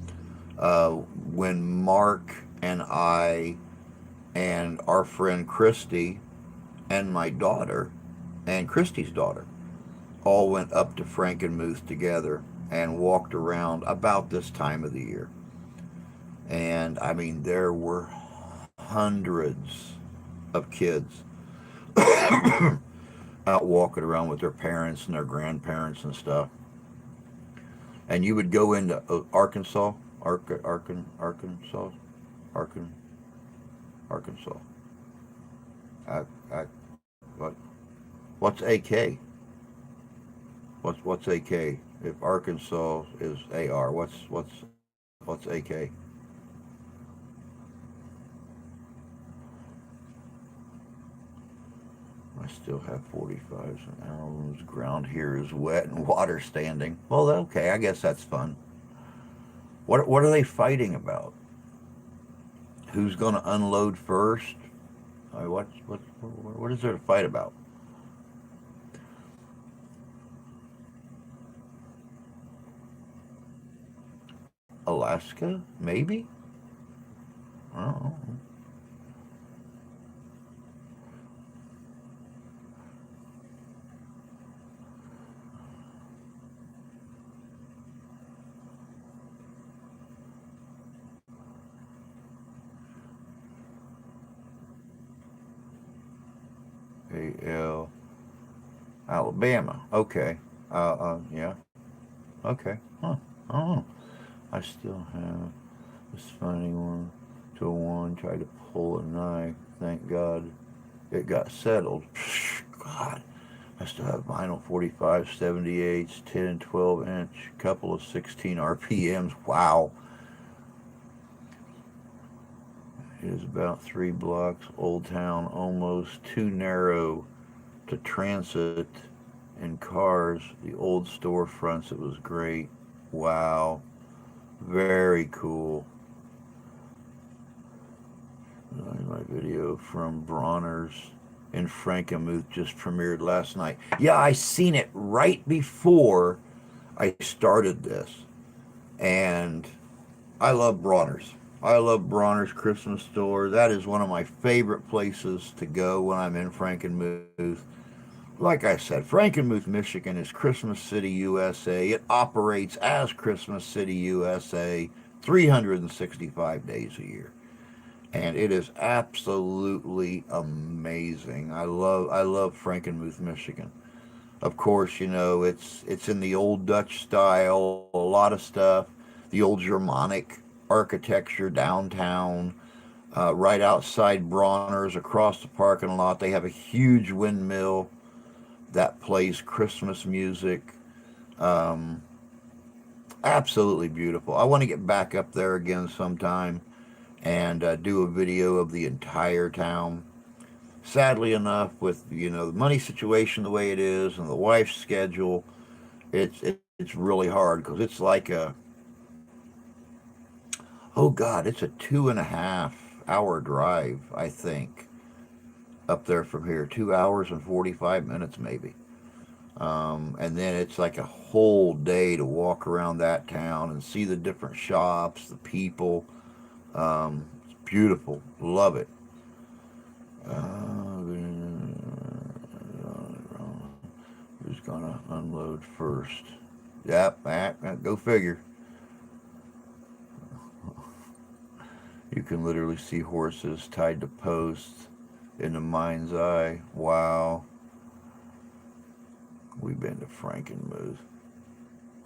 when Mark and I and our friend Christy and my daughter and Christy's daughter all went up to Frankenmuth together and walked around about this time of the year. And I mean, there were hundreds of kids out walking around with their parents and their grandparents and stuff. And you would go into Arkansas, Arkansas, Arkan, Arkansas. I, I, what, what's AK? What's AK? If Arkansas is AR, what's AK? I still have 45s and arrows. Ground here is wet and water standing. Well, okay, I guess that's fun. What are they fighting about? Who's going to unload first? I mean, what is there to fight about? Alaska, maybe. I don't know. AL Alabama. Okay. Yeah. Okay. Huh. Oh, I still have this funny one. To one, tried to pull a knife. Thank God it got settled. God, I still have vinyl 45, 78s, 10 and 12 inch, couple of 16 RPMs. Wow. It is about 3 blocks, Old Town, almost too narrow to transit in cars. The old storefronts, it was great. Wow. Very cool. My video from Bronner's in Frankenmuth just premiered last night. Yeah, I seen it right before I started this. And I love Bronner's. I love Bronner's Christmas store. That is one of my favorite places to go when I'm in Frankenmuth. Like I said, Frankenmuth, Michigan is Christmas City, USA. It operates as Christmas City, USA 365 days a year. And it is absolutely amazing. I love Frankenmuth, Michigan. Of course, it's in the old Dutch style, a lot of stuff, the old Germanic architecture downtown, right outside Bronner's, across the parking lot. They have a huge windmill that plays Christmas music. Um, Absolutely beautiful. I want to get back up there again sometime and do a video of the entire town. Sadly enough, with the money situation the way it is and the wife's schedule, it's really hard because it's like it's a 2.5 hour drive, I think, up there from here. 2 hours and 45 minutes maybe. And then it's like a whole day to walk around that town and see the different shops, the people. It's beautiful. Love it. Who's gonna unload first? Yep, go figure. You can literally see horses tied to posts in the mind's eye. Wow, we've been to Frankenmuth.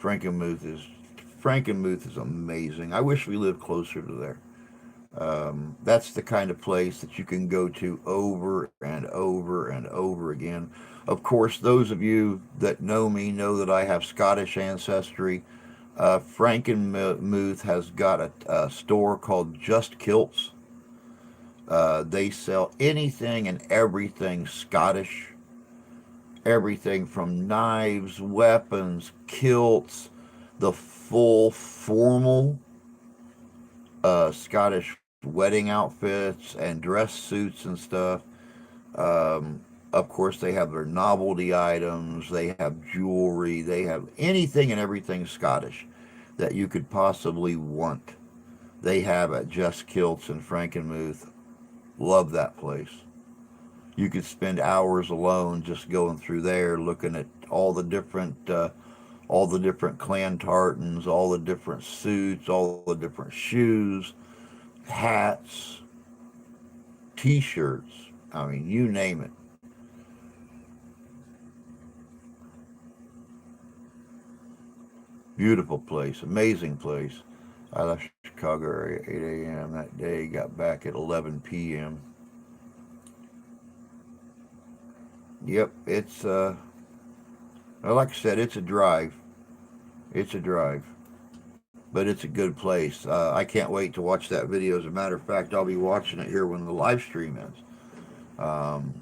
Frankenmuth is Frankenmuth is amazing. I wish we lived closer to there. That's the kind of place that you can go to over and over and over again. Of course, those of you that know me know that I have Scottish ancestry. Frankenmuth has got a store called Just Kilts. They sell anything and everything Scottish, everything from knives, weapons, kilts, the full formal Scottish wedding outfits and dress suits and stuff. Of course, they have their novelty items, they have jewelry, they have anything and everything Scottish that you could possibly want. They have at Just Kilts in Frankenmuth. Love that place. You could spend hours alone just going through there, looking at all the different clan tartans, all the different suits, all the different shoes, hats, T-shirts. I mean, you name it. Beautiful place, amazing place. I left Chicago at 8 a.m. that day, got back at 11 p.m. Yep, it's well, like I said, it's a drive. It's a drive, but it's a good place. I can't wait to watch that video. As a matter of fact, I'll be watching it here when the live stream ends, um,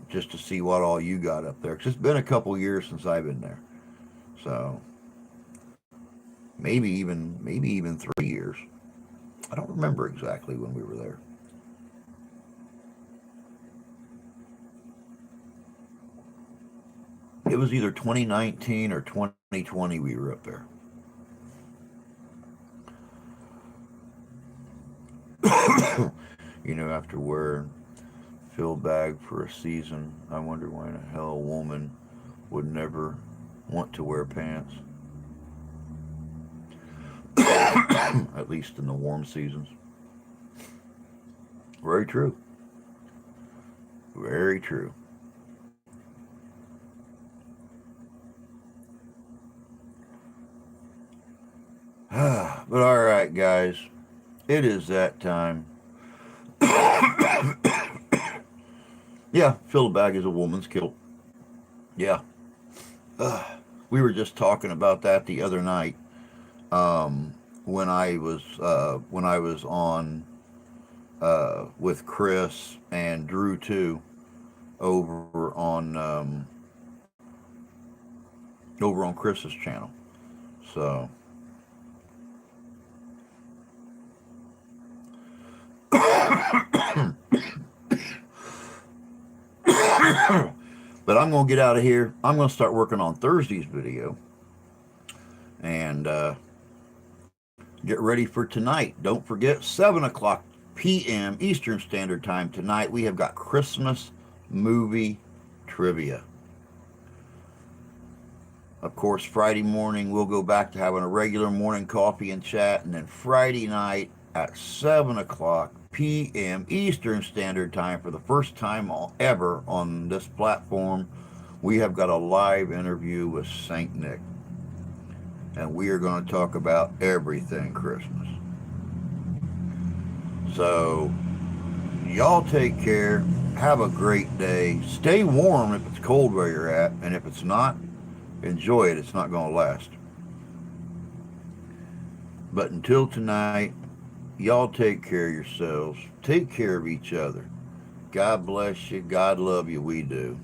just to see what all you got up there. Because it's been a couple years since I've been there, so maybe even 3 years. I don't remember exactly when we were there. It was either 2019 or 2020 we were up there. After wearing fill bag for a season, I wonder why in the hell a woman would never want to wear pants, at least in the warm seasons. Very true. Very true. But all right, guys, it is that time. Yeah, fill a bag is a woman's kilt. Yeah. Uh, we were just talking about that the other night um, when I was on with Chris and Drew too over on over on Chris's channel. So, but I'm gonna get out of here. I'm gonna start working on Thursday's video and get ready for tonight. Don't forget 7 o'clock p.m. Eastern Standard Time tonight. We have got Christmas movie trivia. Of course, Friday morning we'll go back to having a regular morning coffee and chat, and then Friday night at 7 o'clock p.m. Eastern Standard Time, for the first time ever on this platform, we have got a live interview with Saint Nick, and we are going to talk about everything Christmas. So, y'all take care. Have a great day. Stay warm if it's cold where you're at, and if it's not, enjoy it. It's not going to last. But until tonight, y'all take care of yourselves. Take care of each other. God bless you. God love you. We do.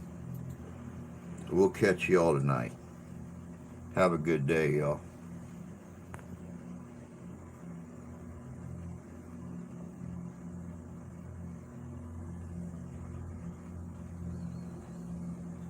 We'll catch y'all tonight. Have a good day, y'all.